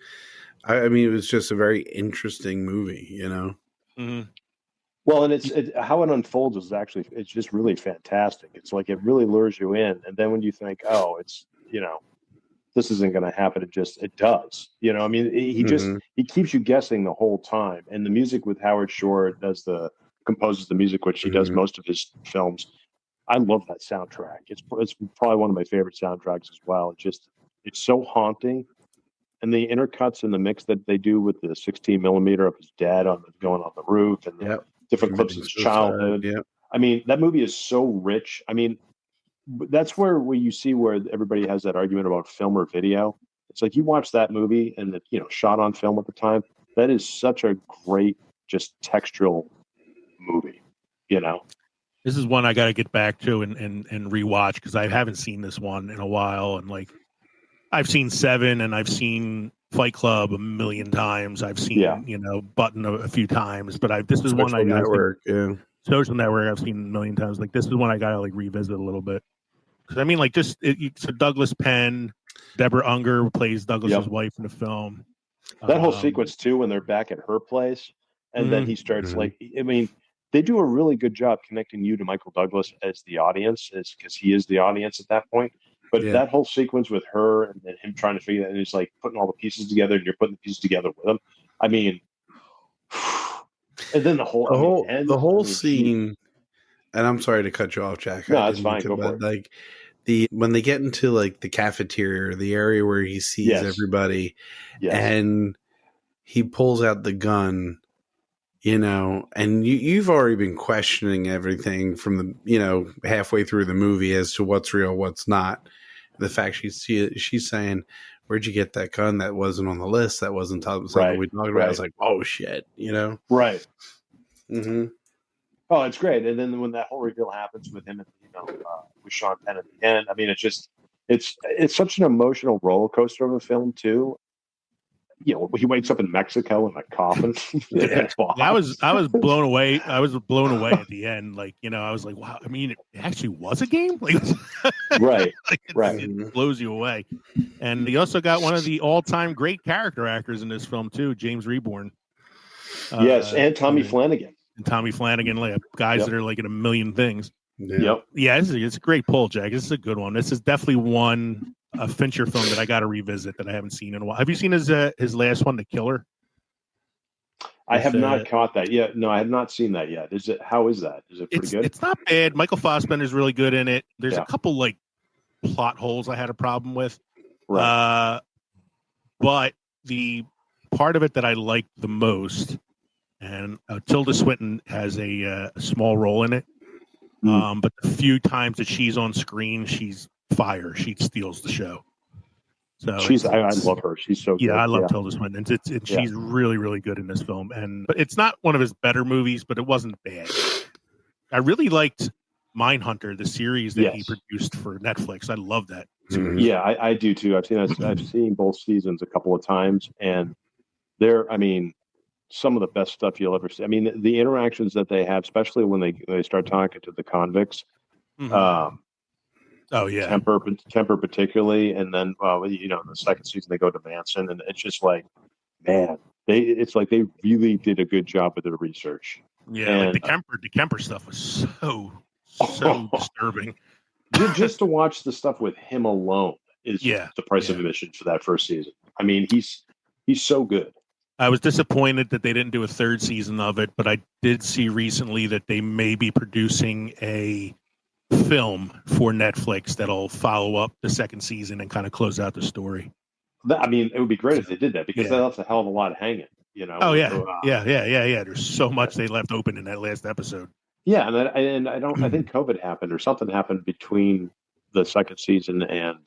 I mean, it was just a very interesting movie, Well, and how it unfolds it's just really fantastic. It's like it really lures you in, and then when you think, oh, it's this isn't going to happen, it does. I mean, he keeps you guessing the whole time. And the music with Howard Shore composes the music, which he does most of his films. I love that soundtrack. It's probably one of my favorite soundtracks as well. It's so haunting. And the intercuts and the mix that they do with the 16 millimeter of his dad going on the roof and the different clips of his childhood. I mean, that movie is so rich. I mean, that's where you see where everybody has that argument about film or video. It's like you watch that movie and shot on film at the time. That is such a great, just textural movie. This is one I got to get back to and rewatch because I haven't seen this one in a while. And I've seen Seven and I've seen Fight Club a million times. I've seen, Button a few times, but this is one I got. Social Network I've seen a million times. This is one I got to revisit a little bit. Because I mean, so Douglas Penn, Deborah Unger plays Douglas's wife in the film. That whole sequence too, when they're back at her place, and then he starts they do a really good job connecting you to Michael Douglas as the audience, because he is the audience at that point. But that whole sequence with her and then him trying to figure that, and he's putting all the pieces together, and you're putting the pieces together with him. I mean, and then the whole scene. And I'm sorry to cut you off, Jack. No, that's fine. Go for it. When they get into the cafeteria, the area where he sees everybody, and he pulls out the gun, and you've already been questioning everything from the halfway through the movie as to what's real, what's not. The fact she's saying, "Where'd you get that gun? That wasn't on the list. That wasn't something we talked about." I was like, "Oh shit," Right. Mm-hmm. Oh, it's great. And then when that whole reveal happens with him, with Sean Penn at the end, I mean, it's such an emotional roller coaster of a film too. He wakes up in Mexico in a coffin. I was blown away. I was blown away at the end. I was like, wow. I mean, it actually was a game. Right. It blows you away. And he also got one of the all-time great character actors in this film too, James Reborn. Yes, and Tommy Flanagan. And Tommy Flanagan, guys that are in a million things. Yeah. Yeah, it's a great pull, Jack. This is a good one. This is definitely a Fincher film that I got to revisit that I haven't seen in a while. Have you seen his last one, The Killer? I have not caught that yet. No, I have not seen that yet. How is that? Is it pretty good? It's not bad. Michael Fassbender is really good in it. There's a couple plot holes I had a problem with. Right. But the part of it that I liked the most, and Tilda Swinton has a small role in it. But the few times that she's on screen, she's fire. She steals the show. So I love her. She's so good. Yeah, I love Tilda Swinton. She's really, really good in this film. But it's not one of his better movies, but it wasn't bad. I really liked Mindhunter, the series that he produced for Netflix. I love that series. Yeah, I do too. I've seen both seasons a couple of times, and some of the best stuff you'll ever see. I mean, the interactions that they have, especially when they start talking to the convicts. Mm-hmm. Oh yeah, Temper particularly, and then in the second season they go to Manson, and it's just like, man, it's like they really did a good job with their research. Yeah, and, like the Kemper stuff was so disturbing. Just to watch the stuff with him alone is the price of admission for that first season. I mean, he's so good. I was disappointed that they didn't do a third season of it, but I did see recently that they may be producing a film for Netflix that'll follow up the second season and kind of close out the story. It would be great if they did that, because that left a hell of a lot hanging. Oh yeah, yeah. There's so much they left open in that last episode. Yeah, and I think COVID happened or something happened between the second season and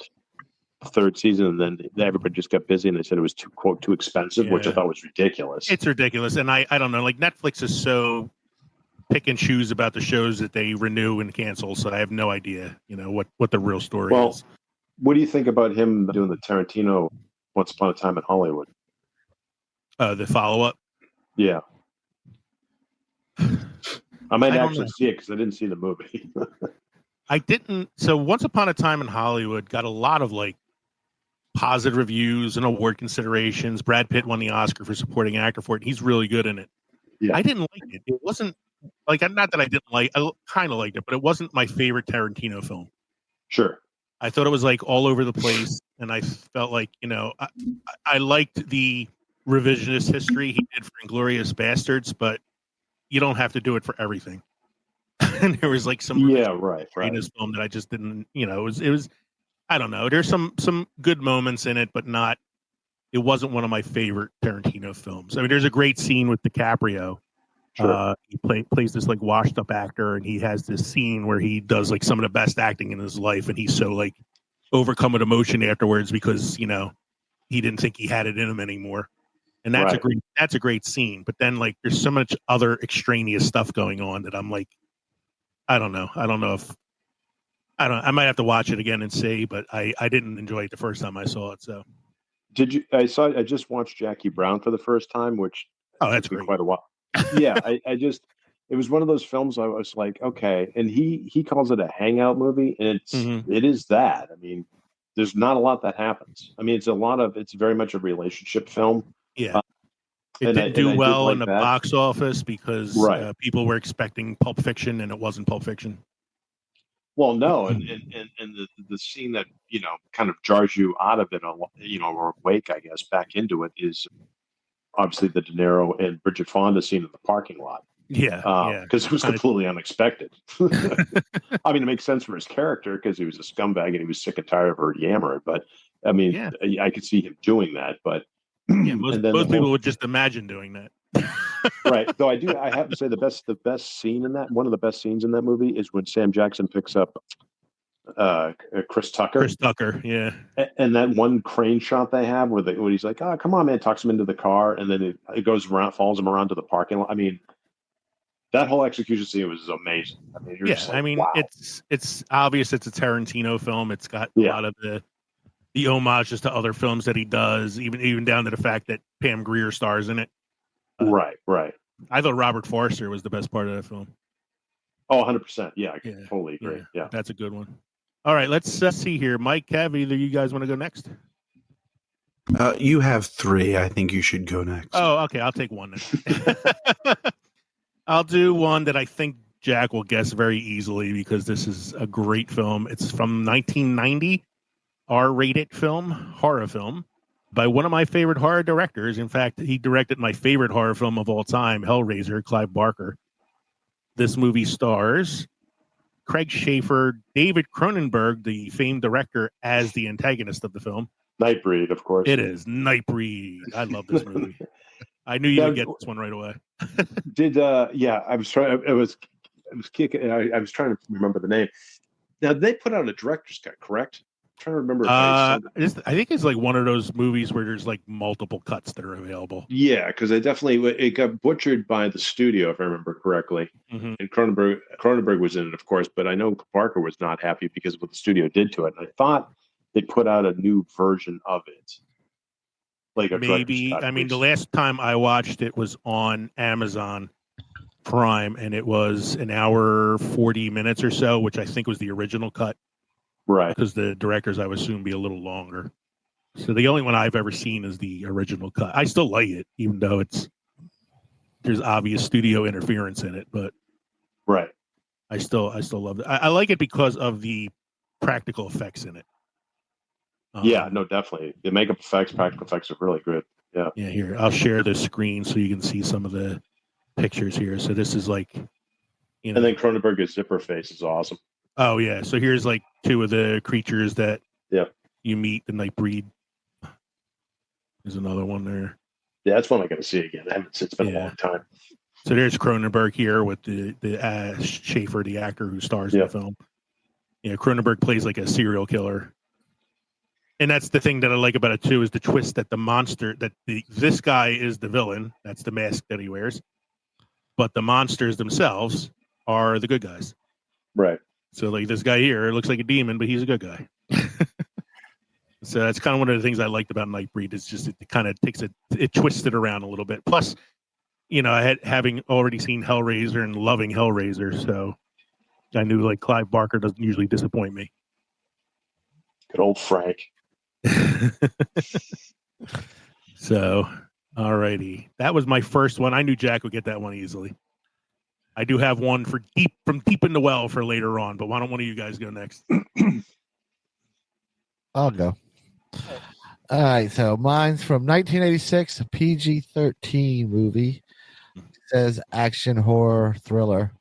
the third season, and then everybody just got busy and they said it was too expensive, which I thought was ridiculous. It's ridiculous, and I don't know, like Netflix is so pick and choose about the shows that they renew and cancel, so I have no idea, what the real story is. What do you think about him doing the Tarantino Once Upon a Time in Hollywood? The follow-up? Yeah. I might actually see it because I didn't see the movie. I didn't. So Once Upon a Time in Hollywood got a lot of positive reviews and award considerations. Brad Pitt won the Oscar for supporting actor for it. He's really good in it. Yeah. I didn't like it. It wasn't not that I didn't like. I kind of liked it, but it wasn't my favorite Tarantino film. Sure. I thought it was all over the place, and I felt like I liked the revisionist history he did for Inglourious Bastards, but you don't have to do it for everything. And there was some right in this film that I just didn't, it was I don't know. There's some good moments in it, but it wasn't one of my favorite Tarantino films. I mean, there's a great scene with DiCaprio. Sure. He plays this washed up actor, and he has this scene where he does some of the best acting in his life, and he's so overcome with emotion afterwards because he didn't think he had it in him anymore. And that's a great scene. But then there's so much other extraneous stuff going on that I'm I don't know. I don't know if I might have to watch it again and see, but I didn't enjoy it the first time I saw it. So did you? I just watched Jackie Brown for the first time, which that's took me great. quite a while. Yeah, it was one of those films I was like, okay, and he calls it a hangout movie, and it is that. I mean, there's not a lot that happens. I mean, it's very much a relationship film. Yeah. It didn't do well in the box office because people were expecting Pulp Fiction, and it wasn't Pulp Fiction. Well, no, and the scene that kind of jars you out of it, or awake, I guess, back into it is obviously the De Niro and Bridget Fonda scene in the parking lot. Yeah, because it was completely unexpected. I mean, it makes sense for his character because he was a scumbag and he was sick and tired of her yammering. But I mean, I could see him doing that, but. Yeah, most people would just imagine doing that. Right. Though I have to say the best scene in that, one of the best scenes in that movie is when Sam Jackson picks up Chris Tucker. Chris Tucker, yeah. And that one crane shot they have where he's like, "Oh, come on, man," talks him into the car, and then it goes around, follows him around to the parking lot. I mean, that whole execution scene was amazing. I mean, wow. It's obvious it's a Tarantino film. It's got a lot of the homages to other films that he does, even down to the fact that Pam Grier stars in it. Right. I thought Robert Forster was the best part of that film. Oh, 100%. Yeah, I totally agree. Yeah. That's a good one. All right, let's see here. Mike, Kev, either you guys want to go next? You have 3. I think you should go next. Oh, okay. I'll take one then. I'll do one that I think Jack will guess very easily because this is a great film. It's from 1990. R-rated film, horror film, by one of my favorite horror directors. In fact, he directed my favorite horror film of all time, Hellraiser, Clive Barker. This movie stars Craig Schaefer, David Cronenberg, the famed director, as the antagonist of the film. Nightbreed, of course. It is Nightbreed. I love this movie. I knew you would get this one right away. I was trying. I was kicking. I was trying to remember the name. Now they put out a director's cut, correct? trying to remember. If I think it's like one of those movies where there's like multiple cuts that are available. Yeah, because it got butchered by the studio, if I remember correctly. Mm-hmm. And Cronenberg was in it, of course, but I know Barker was not happy because of what the studio did to it. And I thought they put out a new version of it, like a maybe. cut, I mean, the last time I watched it was on Amazon Prime, and it was an hour 40 minutes or so, which I think was the original cut. Right. Because the directors, I would assume, be a little longer. So the only one I've ever seen is the original cut. I still like it, even though there's obvious studio interference in it. But right, I still love it. I like it because of the practical effects in it. Yeah, no, definitely. The makeup effects, practical effects are really good. Yeah. Yeah. Here, I'll share the screen so you can see some of the pictures here. So this is like, and then Cronenberg's zipper face is awesome. Oh yeah. So here's like two of the creatures that you meet, the Nightbreed. There's another one there. Yeah, that's one I got to see again. It's been a long time. So there's Cronenberg here with the Schaefer, the actor who stars in the film. Yeah, Cronenberg plays like a serial killer. And that's the thing that I like about it too, is the twist that the monster this guy is the villain. That's the mask that he wears. But the monsters themselves are the good guys. Right. So like this guy here looks like a demon, but he's a good guy. So that's kind of one of the things I liked about Nightbreed. It's just it kind of it twists it around a little bit. Plus, having already seen Hellraiser and loving Hellraiser, so I knew like Clive Barker doesn't usually disappoint me. Good old Frank. So, alrighty, that was my first one. I knew Jack would get that one easily. I do have one from deep in the well for later on, but why don't one of you guys go next? I'll go. All right, so mine's from 1986, a PG-13 movie. It says action horror thriller.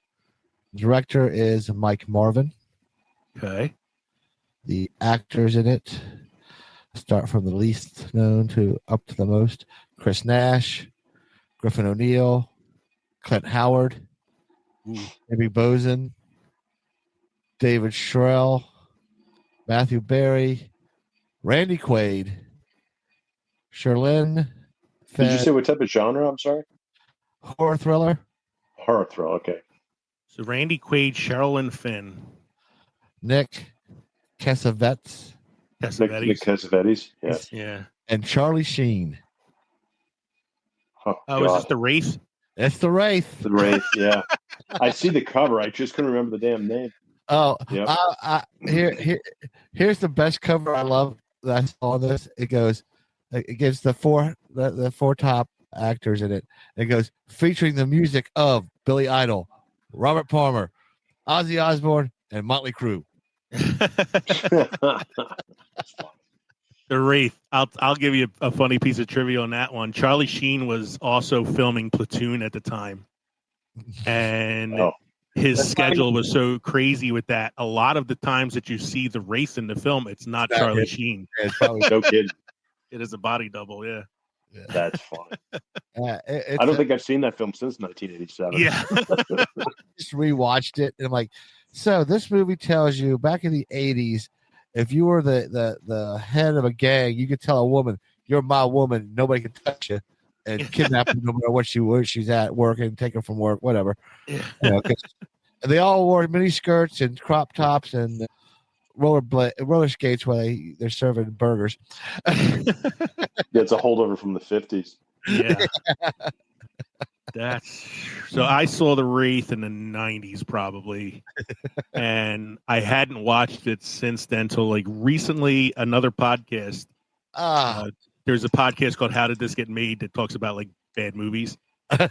Director is Mike Marvin. Okay. The actors in it start from the least known to up to the most. Chris Nash, Griffin O'Neill, Clint Howard, Amy Bozen, David Shrell, Matthew Berry, Randy Quaid, Sherlyn. Did you say what type of genre? I'm sorry. Horror thriller. Horror thriller. Okay. So Randy Quaid, Sherilyn Fenn, Nick Cassavetes. Nick Cassavetes. Yes. Yeah. And Charlie Sheen. Oh, is this the Wraith? It's the Wraith. The Wraith. Yeah. I see the cover. I just couldn't remember the damn name. Oh, yep. Here's the best cover I love that I saw this. It gives the four top actors in it. It goes featuring the music of Billy Idol, Robert Palmer, Ozzy Osbourne, and Motley Crue. The Wraith. I'll give you a funny piece of trivia on that one. Charlie Sheen was also filming Platoon at the time, and his schedule was so crazy with that. A lot of the times that you see the Wraith in the film, it's not Charlie Sheen. Yeah, it's probably no kidding. It is a body double. Yeah. That's funny. I don't think I've seen that film since 1987. Yeah. Just rewatched it, and I'm like, so this movie tells you back in the 80s, if you were the head of a gang, you could tell a woman, "You're my woman. Nobody can touch you," and kidnap her no matter where she's at, working, take her from work, whatever. Yeah. And they all wore mini skirts and crop tops and roller skates while they're serving burgers. Yeah, it's a holdover from the 50s. Yeah. So I saw the Wraith in the 90s probably, and I hadn't watched it since then till like recently. Another podcast. There's a podcast called How Did This Get Made that talks about like bad movies.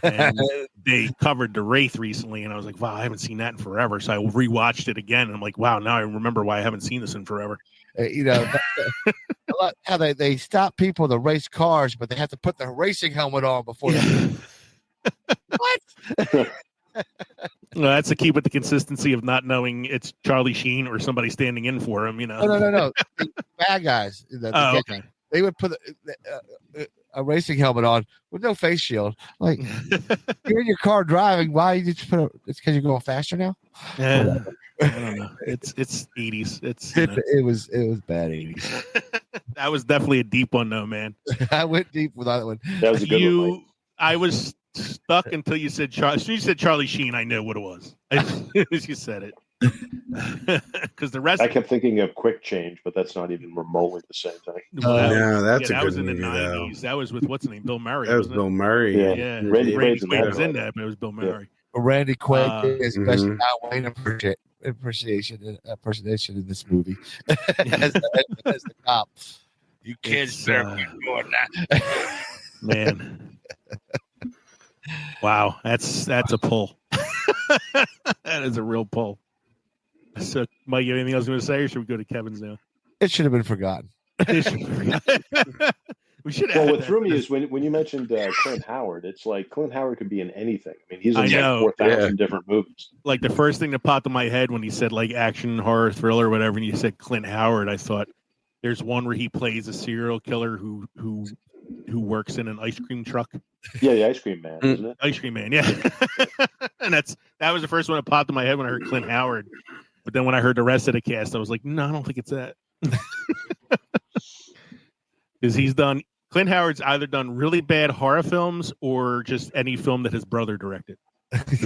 And they covered the Wraith recently, and I was like, wow, I haven't seen that in forever. So I rewatched it again, and I'm like, wow, now I remember why I haven't seen this in forever. How they stop people to race cars, but they have to put the racing helmet on before they what? Well, that's the key with the consistency of not knowing it's Charlie Sheen or somebody standing in for him, No. The bad guys. Okay. They would put a racing helmet on with no face shield. Like you're in your car driving. Why you just put? It's because you're going faster now. Yeah, I don't know. It's 80s. It's you know. It was bad 80s. That was definitely a deep one, though, man. I went deep with that one. That was a good one. Mike. I was stuck until you said Charlie. You said Charlie Sheen. I knew what it was as you said it. Because the rest, I kept thinking of Quick Change, but that's not even remotely the same thing. No, that's that a was good in the movie, 90s. That was with what's his name, Bill Murray. That was wasn't Bill it? Murray. Yeah, Randy Quaid was in that. that, but it was Bill Murray. Randy Quaid is best mhm. John Wayne impersonation in this movie as the cop. You kids better quit doing that. Man. Wow, that's a pull. That is a real pull. So, Mike, you have anything else you want to say, or should we go to Kevin's now? It should have been forgotten. We should have. Well, what threw me is when you mentioned Clint Howard. It's like Clint Howard could be in anything. I mean, he's in like 4,000 different movies. Like the first thing that popped in my head when he said like action, horror, thriller, whatever, and you said Clint Howard, I thought there's one where he plays a serial killer who works in an ice cream truck. Yeah, the Ice Cream Man, isn't it? Ice Cream Man, yeah. And that was the first one that popped in my head when I heard Clint Howard. But then when I heard the rest of the cast, I was like, no, I don't think it's that. Because Clint Howard's either done really bad horror films or just any film that his brother directed.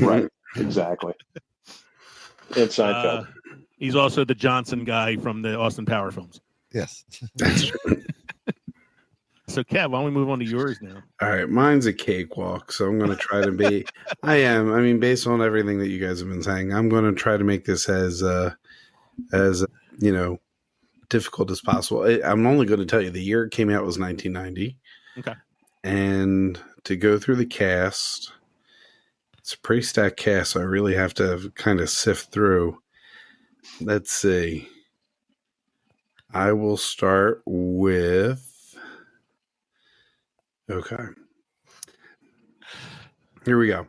Right, exactly. And Seinfeld. He's also the Johnson guy from the Austin Power films. Yes. That's true. So, Kev, why don't we move on to yours now? All right, mine's a cakewalk, so I'm going to try to be. I mean, based on everything that you guys have been saying, I'm going to try to make this as difficult as possible. I'm only going to tell you the year it came out was 1990. Okay. And to go through the cast, it's a pretty stacked cast, so I really have to kind of sift through. Let's see. I will start with. Okay. Here we go.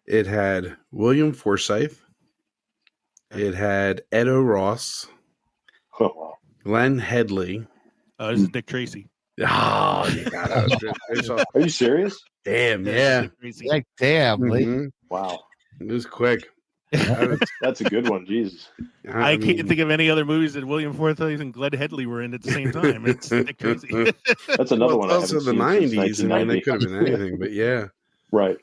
It had William Forsythe. It had Edo Ross. Oh, wow. Glenn Headley. This is Dick Tracy. Oh, you got it. Are you serious? Damn, yeah. Like, damn, Lee. Mhm. Wow. It was quick. That's a good one. Jesus. I can't think of any other movies that William Forsythe and Glenn Headley were in at the same time. It's Dick Tracy. That's another one. Also, the 90s. I mean, they it could have been anything, but yeah. Right.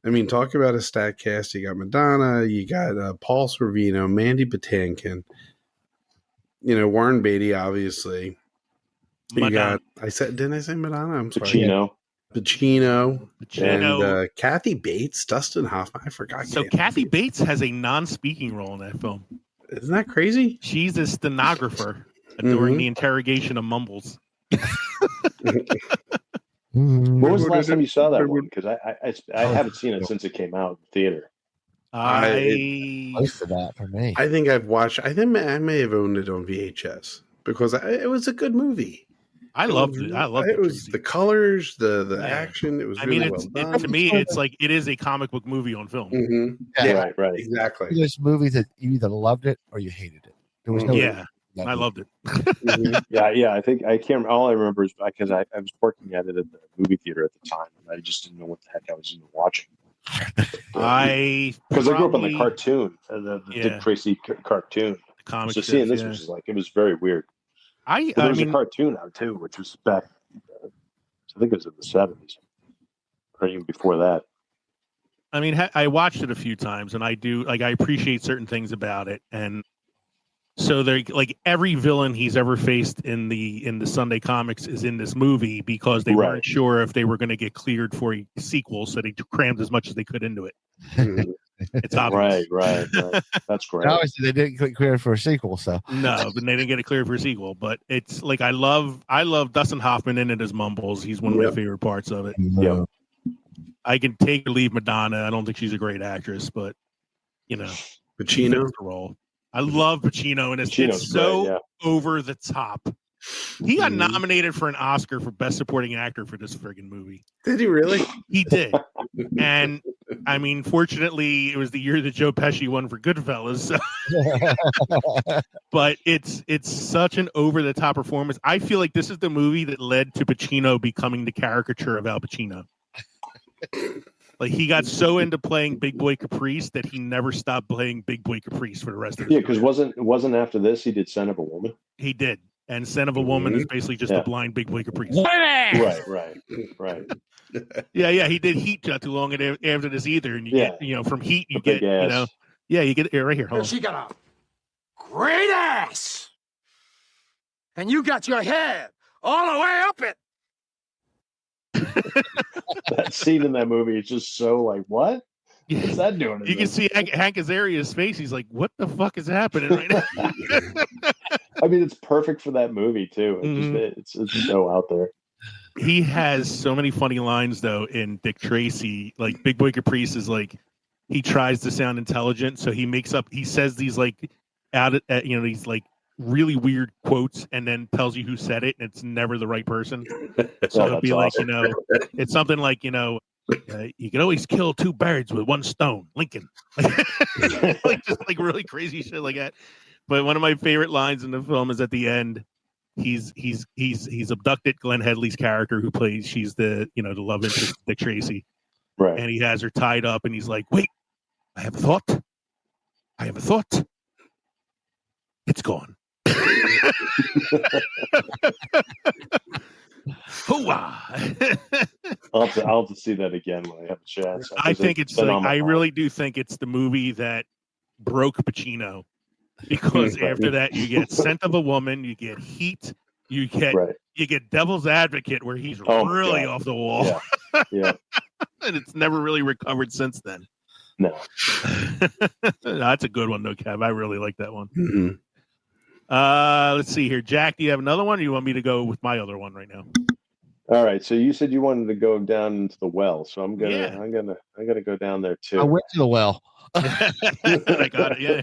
I mean, talk about a stacked cast. You got Madonna, you got Paul Sorvino, Mandy Patinkin, Warren Beatty, obviously. You got, didn't I say Madonna? I'm sorry. Pacino, and Kathy Bates, Dustin Hoffman. I forgot. So Kathy Bates has a non-speaking role in that film. Isn't that crazy? She's a stenographer during the interrogation of Mumbles. When was the last time you saw that one? Because I haven't seen it since it came out in the theater. Most of that for me. I think I've watched. I think I may have owned it on VHS because it was a good movie. I loved it. It was the colors, the action. It was. I really mean, well done. To me, it's like it is a comic book movie on film. Mm-hmm. Yeah, right, exactly. There's movies that you either loved it or you hated it. There was no. I loved it. Yeah. I think I can't. All I remember is because I was working at it at the movie theater at the time, and I just didn't know what the heck I was even watching. Because I grew up on the cartoon, the Dick Tracy cartoon. The comic. So seeing this was like it was very weird. There was a cartoon out too, which was back. I think it was in the 70s, or even before that. I mean, I watched it a few times, and I appreciate certain things about it, and so they're like every villain he's ever faced in the Sunday comics is in this movie because they weren't sure if they were going to get cleared for a sequel, so they crammed as much as they could into it. It's obvious. Right. That's great. And obviously, they didn't get cleared for a sequel, so no, but they didn't get it cleared for a sequel. But it's like I love Dustin Hoffman in it as Mumbles. He's one of my favorite parts of it. Yeah, I can take or leave Madonna. I don't think she's a great actress, but Pacino role. I love Pacino, and it's so over the top. He got nominated for an Oscar for Best Supporting Actor for this friggin' movie. Did he really? He did. And I mean, fortunately, it was the year that Joe Pesci won for Goodfellas. So. But it's such an over the top performance. I feel like this is the movie that led to Pacino becoming the caricature of Al Pacino. Like he got so into playing Big Boy Caprice that he never stopped playing Big Boy Caprice for the rest of his because wasn't after this he did Son of a Woman. He did, and Son of a Woman is basically just a blind Big Boy Caprice. Right. Yeah. He did Heat not too long after this either, and you get from Heat you get you get right here. She got a great ass, and you got your head all the way up it. That scene in that movie is just so like, what? What's that doing? You can see Hank Azaria's face. He's like, what the fuck is happening right now? I mean, it's perfect for that movie too. It's so out there. He has so many funny lines though in Dick Tracy. Like Big Boy Caprice is like, he tries to sound intelligent, so he says these like these like really weird quotes and then tells you who said it, and it's never the right person. So it'll be awesome. Like, it's something like, you can always kill two birds with one stone, Lincoln. Like just like really crazy shit like that. But one of my favorite lines in the film is at the end. He's abducted Glenn Headley's character who plays, she's the the love interest of Dick Tracy. Right. And he has her tied up and he's like, wait, I have a thought. It's gone. I'll have to see that again when I have a chance. I think it's like, I really do think it's the movie that broke Pacino, because after that you get Scent of a Woman, you get Heat, you get Devil's Advocate, where he's really off the wall. Yeah. And it's never really recovered since then. No. That's a good one though, Kev. I really like that one. Mm-hmm. Let's see here. Jack, do you have another one, or you want me to go with my other one right now? All right. So you said you wanted to go down into the well, so I'm gonna go down there too. I went to the well. I got it. Yeah.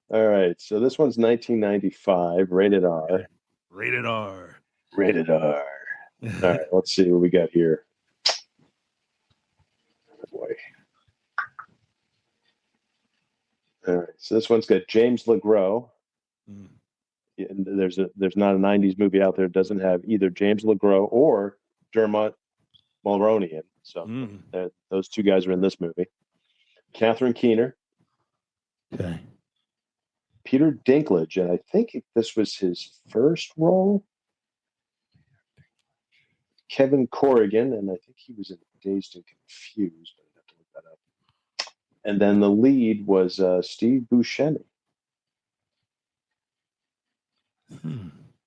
All right. So this one's 1995, rated R. Rated R. All right. Let's see what we got here. Oh boy. All right. So this one's got James LeGros. There's not a 90s movie out there that doesn't have either James LeGros or Dermot Mulroney in. So those two guys are in this movie. Catherine Keener. Okay. Peter Dinklage, and I think this was his first role. Kevin Corrigan, and I think he was in Dazed and Confused. I have to look that up. And then the lead was Steve Buscemi.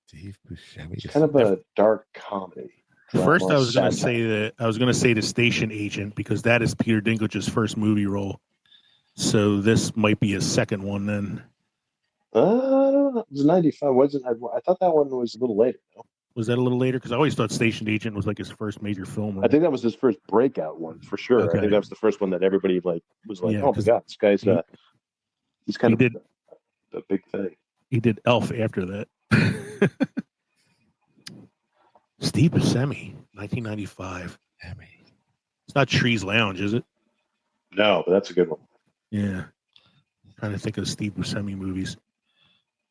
Steve Buscemi. It's kind of a dark comedy. First, I was going to say the Station Agent, because that is Peter Dinklage's first movie role. So this might be his second one then. I don't know. It was 95. I thought that one was a little later. No? Was that a little later? Because I always thought Station Agent was like his first major film. I think that was his first breakout one for sure. Okay. I think that was the first one that everybody was like, oh my god, this guy's he's kind of a big thing. He did Elf after that. Steve Buscemi, 1995. It's not Trees Lounge, is it? No, but that's a good one. Yeah. I'm trying to think of Steve Buscemi movies.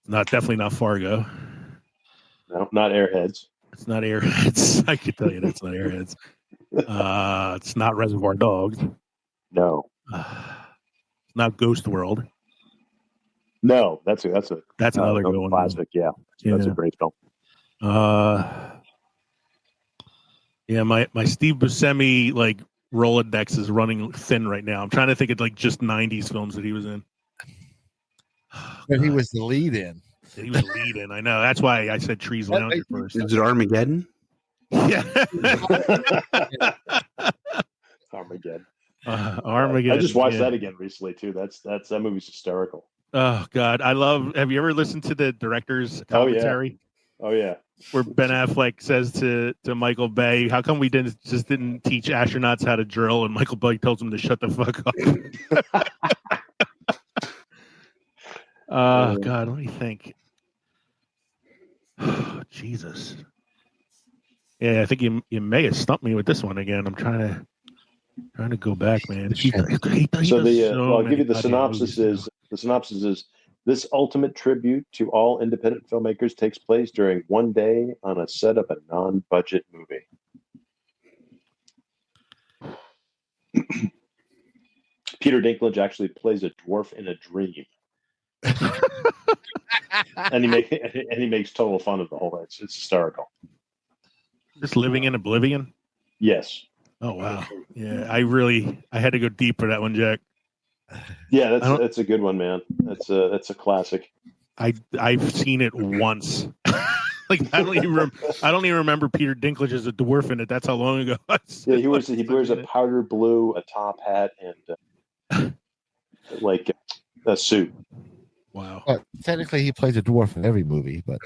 Definitely not Fargo. No, not Airheads. It's not Airheads. I can tell you that's not Airheads. It's not Reservoir Dogs. No. It's not Ghost World. No, that's another good one. Classic, yeah. That's a great film. Yeah, my Steve Buscemi like Rolodex is running thin right now. I'm trying to think of like just 90s films that he was in. But he was the lead in. He was the lead in. I know. That's why I said Trees Lounge first. Is it Armageddon? Yeah. Armageddon. Armageddon. I just watched that again recently too. That movie's hysterical. Oh God, have you ever listened to the director's commentary? Oh yeah. Where Ben Affleck says to Michael Bay, "How come we didn't teach astronauts how to drill?" And Michael Bay tells him to shut the fuck up. God, let me think. Oh, Jesus. Yeah, I think you may have stumped me with this one again. I'm trying to. Trying to go back, man. So I'll give you the synopsis. The synopsis is this ultimate tribute to all independent filmmakers takes place during one day on a set of a non-budget movie. Peter Dinklage actually plays a dwarf in a dream, and he makes total fun of the whole. It's hysterical. Just living in oblivion. Yes. Oh wow. Yeah, I had to go deep for that one, Jack. Yeah, that's a good one, man. That's a classic. I've seen it once. Like I don't even remember Peter Dinklage as a dwarf in it. That's how long ago. Yeah, he wears a powder blue, a top hat, and like a suit. Wow. But technically, he plays a dwarf in every movie, but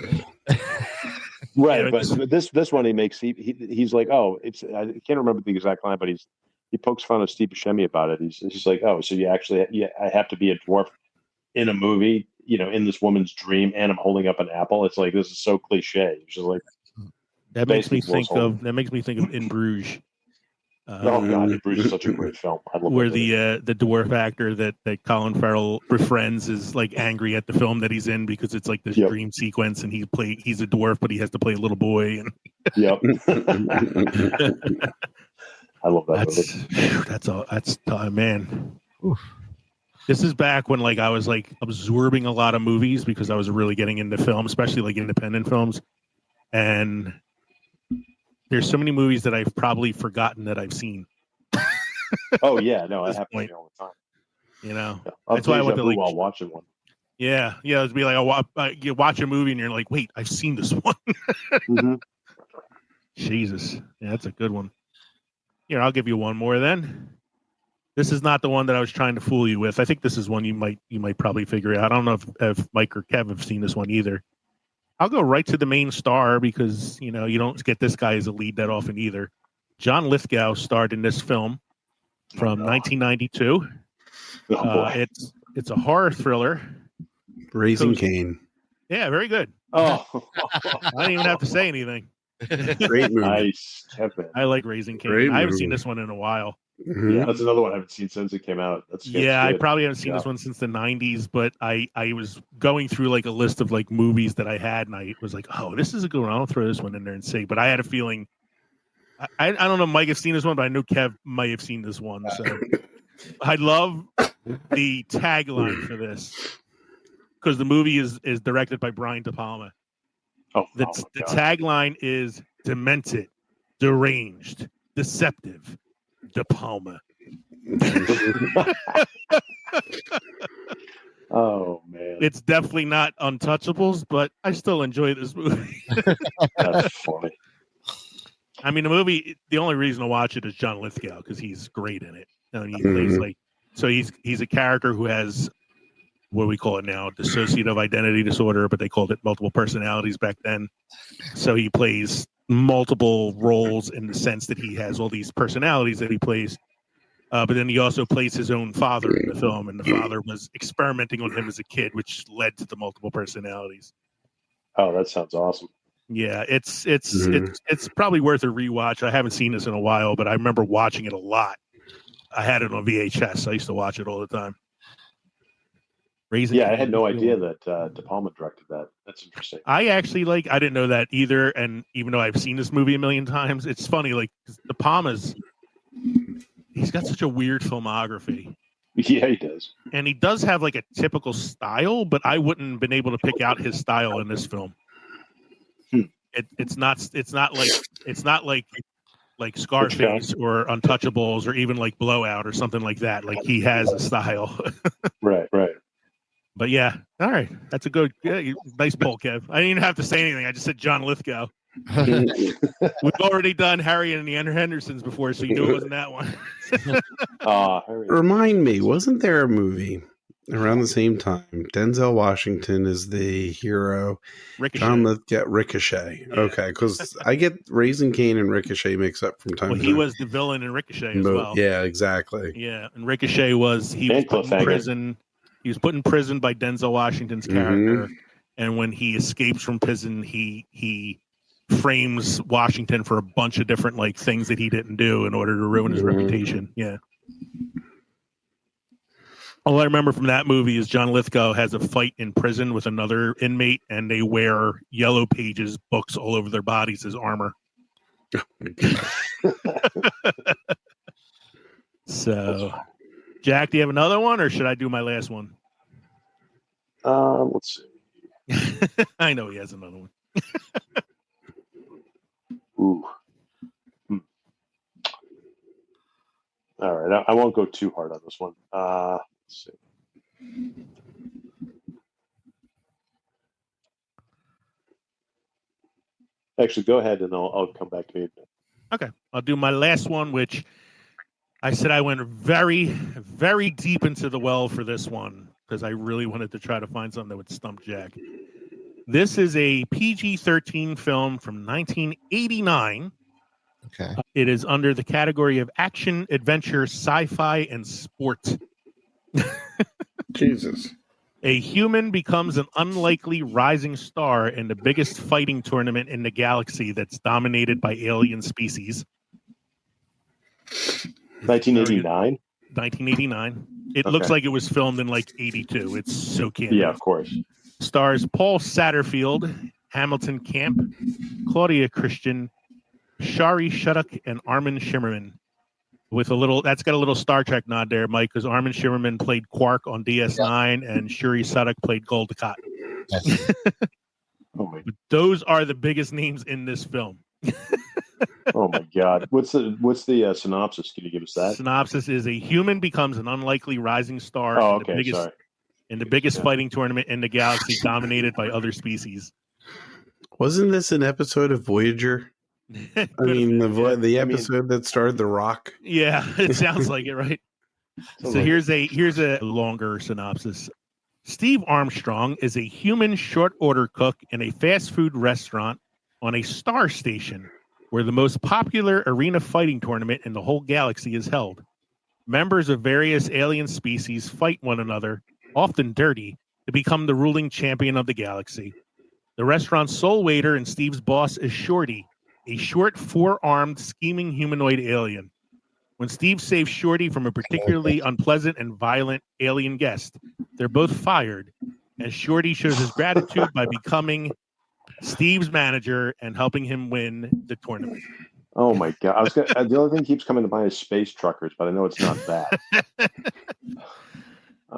right. Yeah, but this one he's like, oh, I can't remember the exact line, but he pokes fun of Steve Buscemi about it. He's like, oh, so I have to be a dwarf in a movie, in this woman's dream, and I'm holding up an apple. It's like, this is so cliche. It's just like that makes me think of In Bruges. Oh God, In Bruges is such a great film. I love where the dwarf actor that Colin Farrell befriends is like angry at the film that he's in because it's like this dream sequence, and he's a dwarf, but he has to play a little boy. And yep. I love that movie. That's man. Oof. This is back when I was absorbing a lot of movies because I was really getting into film, especially like independent films. And there's so many movies that I've probably forgotten that I've seen. Oh yeah, no, I happen to me all the time. That's why I went to while watching one. Yeah, it'd be like you watch a movie and you're like, wait, I've seen this one. Mm-hmm. Jesus, yeah, that's a good one. Here, I'll give you one more then. This is not the one that I was trying to fool you with. I think this is one you might probably figure out. I don't know if Mike or Kev have seen this one either. I'll go right to the main star because, you don't get this guy as a lead that often either. John Lithgow starred in this film from 1992. It's a horror thriller. Raising Cain. Yeah, very good. Oh, I don't even have to say anything. Great movie. Nice. I like Raising Cain. I haven't seen this one in a while. Mm-hmm. Yeah, that's another one I haven't seen since it came out. I probably haven't seen this one since the 90s, but I was going through a list of movies that I had, and I was like, oh, this is a good one. I'll throw this one in there and see. But I had a feeling, I don't know if Mike has seen this one, but I know Kev might have seen this one. So I love the tagline for this because the movie is directed by Brian De Palma. The tagline is demented, deranged, deceptive. De Palma. Oh man, it's definitely not Untouchables, but I still enjoy this movie. That's funny. I mean, the movie. The only reason to watch it is John Lithgow because he's great in it. And he plays he's a character who has what we call it now, dissociative identity disorder, but they called it multiple personalities back then. So he plays multiple roles in the sense that he has all these personalities that he plays. But then he also plays his own father in the film, and the father was experimenting on him as a kid, which led to the multiple personalities. Oh, that sounds awesome. Yeah, it's probably worth a rewatch. I haven't seen this in a while, but I remember watching it a lot. I had it on VHS. I used to watch it all the time. I had no idea that De Palma directed that. That's interesting. I actually I didn't know that either. And even though I've seen this movie a million times, it's funny. De Palma's, he's got such a weird filmography. Yeah, he does. And he does have a typical style, but I wouldn't have been able to pick out his style in this film. It's not like Scarface or Untouchables or even Blowout or something like that. He has a style. Right. But yeah, all right. That's a good, nice poll, Kev. I didn't even have to say anything. I just said John Lithgow. We've already done Harry and the Hendersons before, so you knew it wasn't that one. Remind me, wasn't there a movie around the same time? Denzel Washington is the hero. Ricochet. John Lithgow, Ricochet. Yeah. Okay, because I get Raising Cain and Ricochet mixed up from time to time. He was the villain in Ricochet as well. Yeah, exactly. Yeah, and Ricochet was put in prison. He was put in prison by Denzel Washington's character, and when he escapes from prison, he frames Washington for a bunch of different like things that he didn't do in order to ruin his reputation. Yeah. All I remember from that movie is John Lithgow has a fight in prison with another inmate, and they wear Yellow Pages books all over their bodies as armor. So, Jack, do you have another one, or should I do my last one? Let's see. I know he has another one. Ooh. All right, I won't go too hard on this one. Let's see. Actually, go ahead, and I'll come back to you. Okay, I'll do my last one, which I said I went very, very deep into the well for this one because I really wanted to try to find something that would stump Jack. This is a PG-13 film from 1989. Okay. It is under the category of action, adventure, sci-fi, and sport. Jesus. A human becomes an unlikely rising star in the biggest fighting tournament in the galaxy that's dominated by alien species. 1989? 1989. It looks like it was filmed in like 82. It's so campy. Yeah, of course. Stars Paul Satterfield, Hamilton Camp, Claudia Christian, Shari Shudock, and Armin Shimmerman. With a little, that's got a little Star Trek nod there, Mike, because Armin Shimmerman played Quark on DS9 and Shuri Suddock played Gul Dukat. Yes. Those are the biggest names in this film. Oh my God! What's the synopsis? Can you give us that? Synopsis is a human becomes an unlikely rising star in the biggest fighting tournament in the galaxy, dominated by other species. Wasn't this an episode of Voyager? I mean, the episode that starred The Rock. Yeah, it sounds like it, right? So here's a longer synopsis. Steve Armstrong is a human short order cook in a fast food restaurant on a star station where the most popular arena fighting tournament in the whole galaxy is held. Members of various alien species fight one another, often dirty, to become the ruling champion of the galaxy. The restaurant's sole waiter and Steve's boss is Shorty, a short, four-armed, scheming humanoid alien. When Steve saves Shorty from a particularly unpleasant and violent alien guest, they're both fired, and Shorty shows his gratitude by becoming Steve's manager and helping him win the tournament. Oh my God! The only thing keeps coming to mind is Space Truckers, but I know it's not that.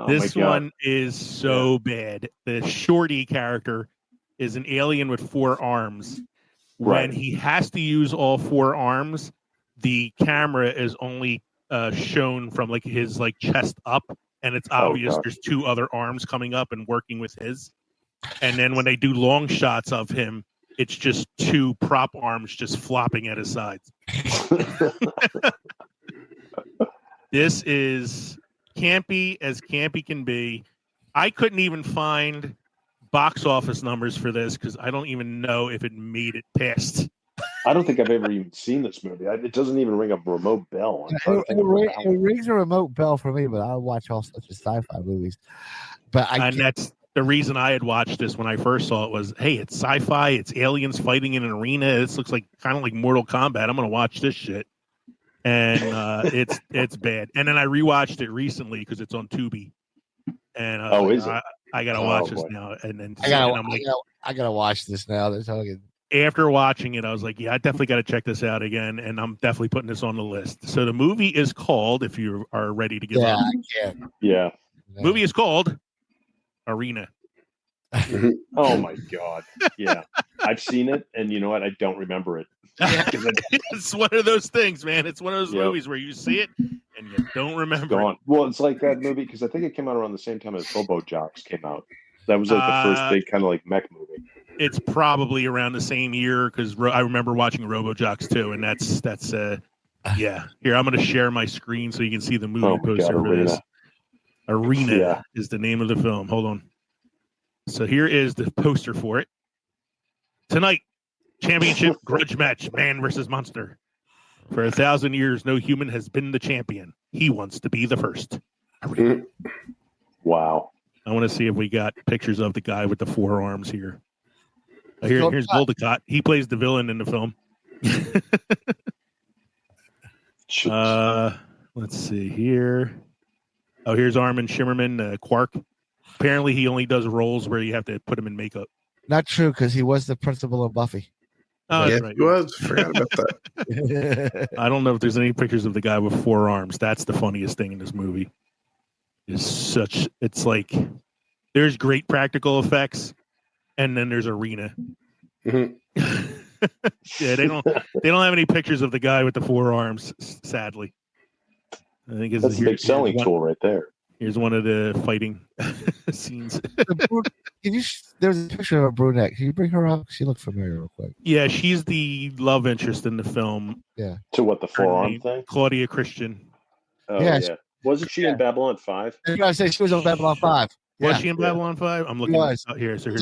This one is so bad. The Shorty character is an alien with four arms. When he has to use all four arms, the camera is only shown from like his like chest up, and it's obvious there's two other arms coming up and working with his. And then when they do long shots of him, it's just two prop arms just flopping at his sides. This is campy as campy can be. I couldn't even find box office numbers for this because I don't even know if it made it past. I don't think I've ever even seen this movie. It doesn't even ring a remote bell. It rings a remote bell for me, but I watch all such sci-fi movies. That's the reason I had watched this when I first saw it was, hey, it's sci-fi, it's aliens fighting in an arena. This looks like kind of like Mortal Kombat. I'm going to watch this shit. And it's bad. And then I rewatched it recently because it's on Tubi. And I gotta watch this now. And then I gotta watch this now. They're talking. After watching it, I was like, yeah, I definitely got to check this out again. And I'm definitely putting this on the list. So the movie is called, if you are ready to give up. I can. Yeah. Movie is called Arena. Oh my God. Yeah. I've seen it, and you know what? I don't remember it. It's one of those things, man. It's one of those movies where you see it and you don't remember it. Well, it's like that movie because I think it came out around the same time as Hobo Jocks came out. That was like the first big kind of like mech movie. It's probably around the same year because I remember watching Robo Jocks too, and that's yeah. Here, I'm going to share my screen so you can see the movie poster for this. Arena is the name of the film. Hold on. So here is the poster for it. Tonight, championship grudge match, man versus monster. For 1,000 years, no human has been the champion. He wants to be the first. Wow. I want to see if we got pictures of the guy with the four arms here. Here's Goldicott. He plays the villain in the film. Let's see here. Oh, here's Armin Shimmerman, Quark. Apparently, he only does roles where you have to put him in makeup. Not true, because he was the principal of Buffy. Oh, yeah, that's right. he was. Forgot about that. I don't know if there's any pictures of the guy with 4 arms. That's the funniest thing in this movie. It's like there's great practical effects, and then there's arena. Mhm. Yeah, they don't have any pictures of the guy with the 4 arms. Sadly, I think that's a big selling tool right there. Here's one of the fighting scenes. There's a picture of a brunette. Can you bring her up? She looked familiar real quick. Yeah, she's the love interest in the film. Yeah. To what, the 4-arm thing? Claudia Christian. Oh, yeah. Wasn't she in Babylon 5? I was going to say she was on Babylon 5. Was she in Babylon 5? I'm looking out here. So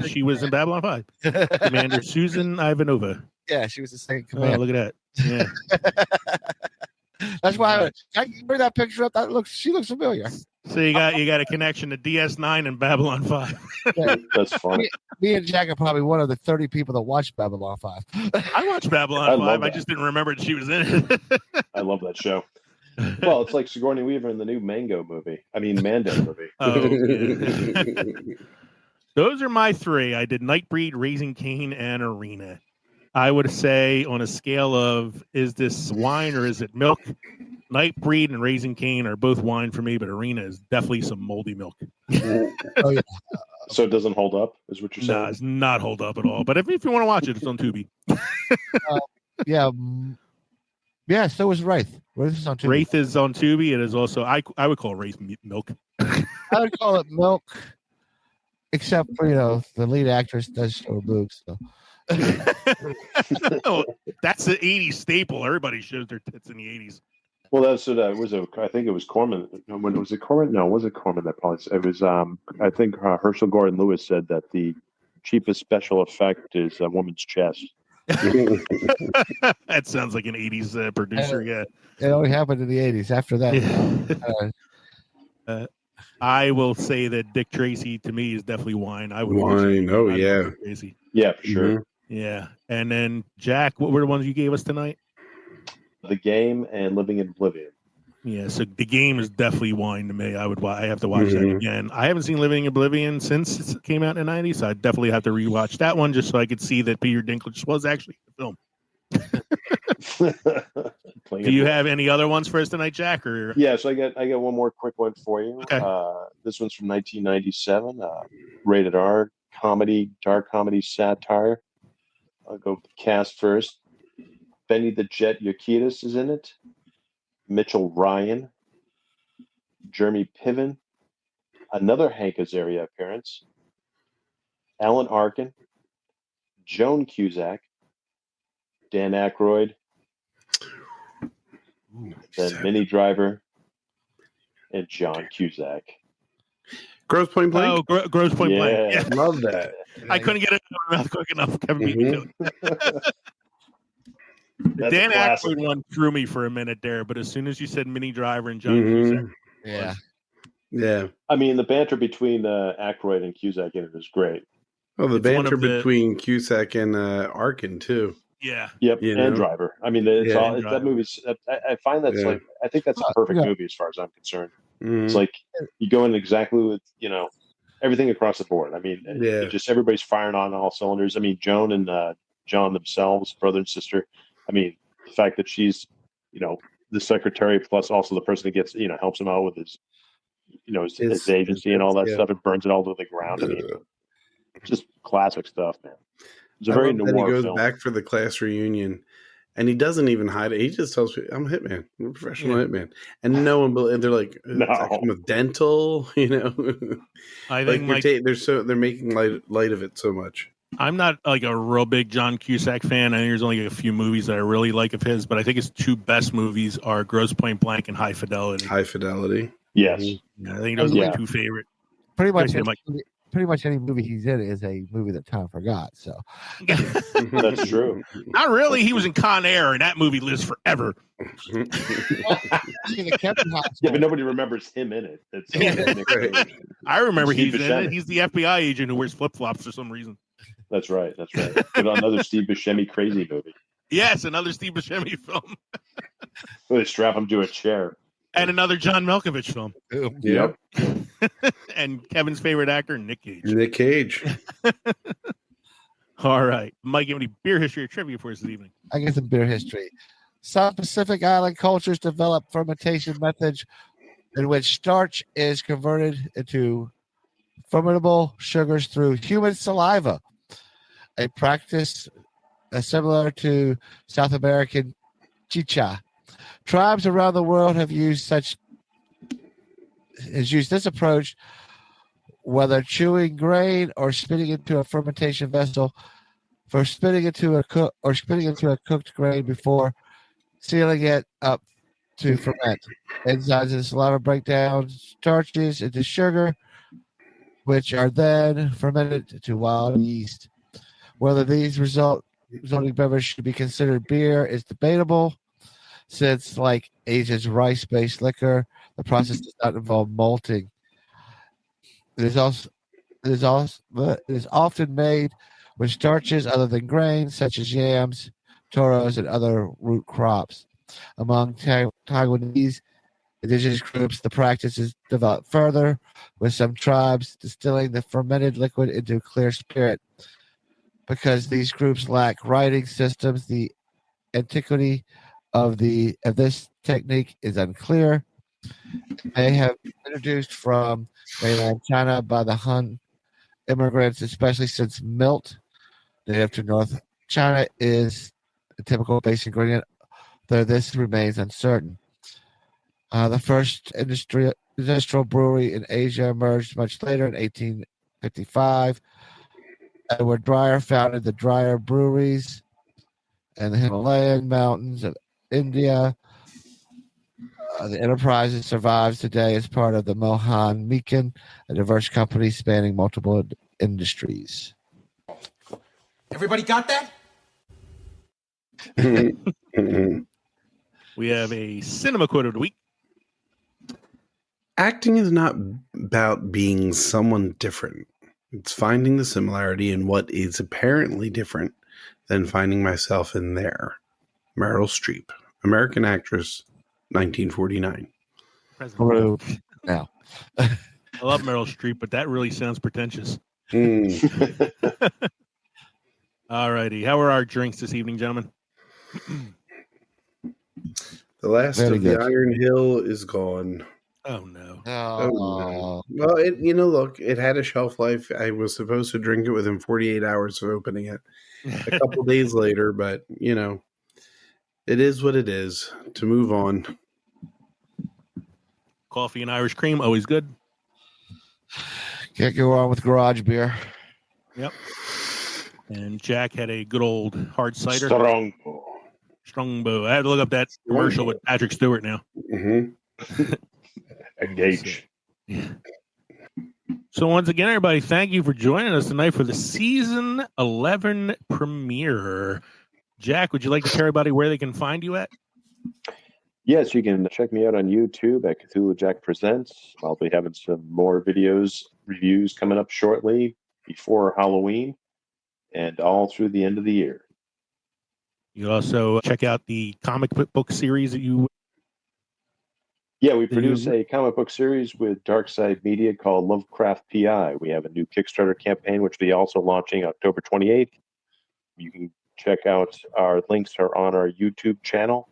she was in Babylon 5. Commander Susan Ivanova. Yeah, she was the second commander. Oh, look at that. Yeah. That's why I bring that picture up. She looks familiar. So you got a connection to DS9 and Babylon 5. Yeah. That's funny. Me and Jack are probably one of the 30 people that watched Babylon 5. I watched Babylon 5. I just didn't remember that she was in it. I love that show. Well, it's like Sigourney Weaver in the new Mando movie. Oh, yeah. Those are my 3. I did Nightbreed, Raising Cain, and Arena. I would say on a scale of, is this wine or is it milk? Nightbreed and Raising Cain are both wine for me, but Arena is definitely some moldy milk. Oh, yeah. So it doesn't hold up, is what you're saying? No, it's not hold up at all. But if you want to watch it, it's on Tubi. Yeah, so is Wraith. Wraith is on Tubi. Wraith is on Tubi. It is also, I would call Wraith milk. I would call it milk, except for, the lead actress does show boobs. So. Oh, that's the 80s staple. Everybody shows their tits in the 80s. Well, that's what I think it was Corman. When was it Corman? No, was it Corman that probably? It was. I think Herschel Gordon Lewis said that the cheapest special effect is a woman's chest. That sounds like an 80s producer. Yeah, it only happened in the 80s. After that, I will say that Dick Tracy to me is definitely wine. I would wine. Oh yeah, Tracy. Yeah, for sure. Mm-hmm. Yeah, and then Jack, what were the ones you gave us tonight? The Game and Living in Oblivion. Yeah, so The Game is definitely wine to me. I have to watch that again. I haven't seen Living in Oblivion since it came out in the 90s, so I definitely have to rewatch that one just so I could see that Peter Dinklage was actually in the film. Do you have any other ones for us tonight, Jack? Or yeah, so I got one more quick one for you. Okay. This one's from 1997, rated R, comedy, dark comedy satire. I'll go with the cast first. Benny the Jet Yokitis is in it. Mitchell Ryan, Jeremy Piven, another Hank Azaria appearance, Alan Arkin, Joan Cusack, Dan Aykroyd, then Minnie Driver, and John Cusack. Gross Point Blank? Oh, Gross Point Blank. Yeah. Love that. I couldn't get it out of my mouth quick enough. Kevin beat me to it. That's Dan Aykroyd one threw me for a minute there, but as soon as you said Minnie Driver and John Cusack, yeah. I mean, the banter between Aykroyd and Cusack in it is great. Oh, the banter between Cusack and Arkin too. Yeah. Yep. And Driver. I mean, that movie's. I find that's like. I think that's a perfect movie as far as I'm concerned. Mm-hmm. It's like you go in exactly with everything across the board. I mean, just everybody's firing on all cylinders. I mean, Joan and John themselves, brother and sister. I mean, the fact that she's, the secretary plus also the person that gets, helps him out with his, his agency and all that stuff and burns it all to the ground. I mean, just classic stuff, man. It's a very noir film. He goes back for the class reunion, and he doesn't even hide it. He just tells me, "I'm a hitman. I'm a professional hitman," and no one believes. They're like, "No, I'm with dental." I think they're making light of it so much. I'm not like a real big John Cusack fan. I think there's only a few movies that I really like of his, but I think his 2 best movies are Grosse Pointe Blank and High Fidelity. High Fidelity. Yes. I think those are my 2 favorite. Pretty much any movie he's in is a movie that Tom forgot. So that's true. Not really. He was in Con Air, and that movie lives forever. Yeah, but nobody remembers him in it. I remember he's in it. He's the FBI agent who wears flip-flops for some reason. That's right. But another Steve Buscemi crazy movie. Yes, another Steve Buscemi film. They strap him to a chair. And another John Malkovich film. Yep. And Kevin's favorite actor, Nick Cage. All right. Mike, you have any beer history or trivia for us this evening? I get some beer history. South Pacific Island cultures developed fermentation methods in which starch is converted into fermentable sugars through human saliva, a practice similar to South American chicha. Tribes around the world have used this approach, whether chewing grain or spitting into a fermentation vessel, for spitting into a cooked grain before sealing it up to ferment. Enzymes in the saliva break down starches into sugar, which are then fermented to wild yeast. Whether these resulting beverage should be considered beer is debatable, since, like Asia's rice-based liquor, the process does not involve malting. It is often made with starches other than grain, such as yams, toros, and other root crops. Among Taiwanese indigenous groups, the practice is developed further, with some tribes distilling the fermented liquid into clear spirit. Because these groups lack writing systems, the antiquity of this technique is unclear. It may have been introduced from mainland China by the Han immigrants, especially since milt, native to North China, is a typical base ingredient, though this remains uncertain. The first industrial brewery in Asia emerged much later in 1855. Edward Dreyer founded the Dreyer Breweries in the Himalayan mountains of India. The enterprise survives today as part of the Mohan Meakin, a diverse company spanning multiple industries. Everybody got that? We have a cinema quote of the week. Acting is not about being someone different. It's finding the similarity in what is apparently different than finding myself in there. Meryl Streep, American actress, 1949. Now, I love Meryl Streep, but that really sounds pretentious. All righty. How are our drinks this evening, gentlemen? The last Very of good. the Iron Hill is gone. Oh, no. Oh, no. Well, look, it had a shelf life. I was supposed to drink it within 48 hours of opening it. A couple days later, but, it is what it is. To move on. Coffee and Irish cream, always good. Can't go wrong with garage beer. Yep. And Jack had a good old hard cider. Strongbow. I had to look up that commercial with Patrick Stewart now. Mm-hmm. Engage. Yeah. So once again, everybody, thank you for joining us tonight for the season 11 premiere. Jack, would you like to tell everybody where they can find you at? Yes, you can check me out on YouTube at Cthulhu Jack Presents. I'll be having some more videos, reviews coming up shortly before Halloween and all through the end of the year. You also check out the comic book series that you... Yeah, we produce a comic book series with Darkside Media called Lovecraft PI. We have a new Kickstarter campaign, which we'll be also launching October 28th. You can check out our links are on our YouTube channel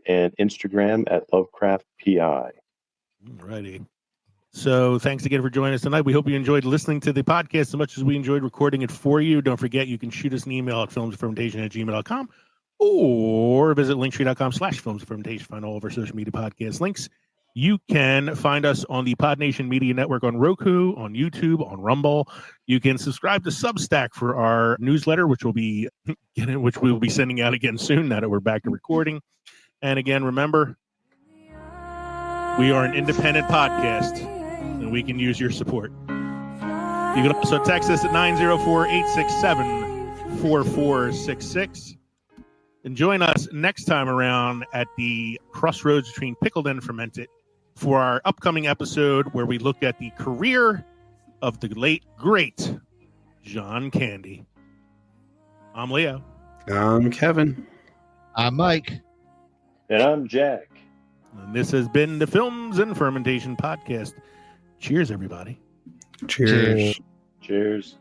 and Instagram at Lovecraft PI. Alrighty. So thanks again for joining us tonight. We hope you enjoyed listening to the podcast as much as we enjoyed recording it for you. Don't forget, you can shoot us an email at filmsfermentation@gmail.com or visit linktree.com/filmsfermentation. Find all of our social media podcast links. You can find us on the Podnation Media Network on Roku, on YouTube, on Rumble. You can subscribe to Substack for our newsletter, which we will be sending out again soon now that we're back to recording. And again, remember, we are an independent podcast, and we can use your support. You can also text us at 904-867-4466. And join us next time around at the crossroads between pickled and fermented for our upcoming episode where we look at the career of the late, great John Candy. I'm Leo. I'm Kevin. I'm Mike. And I'm Jack. And this has been the Films and Fermentation Podcast. Cheers, everybody. Cheers. Cheers.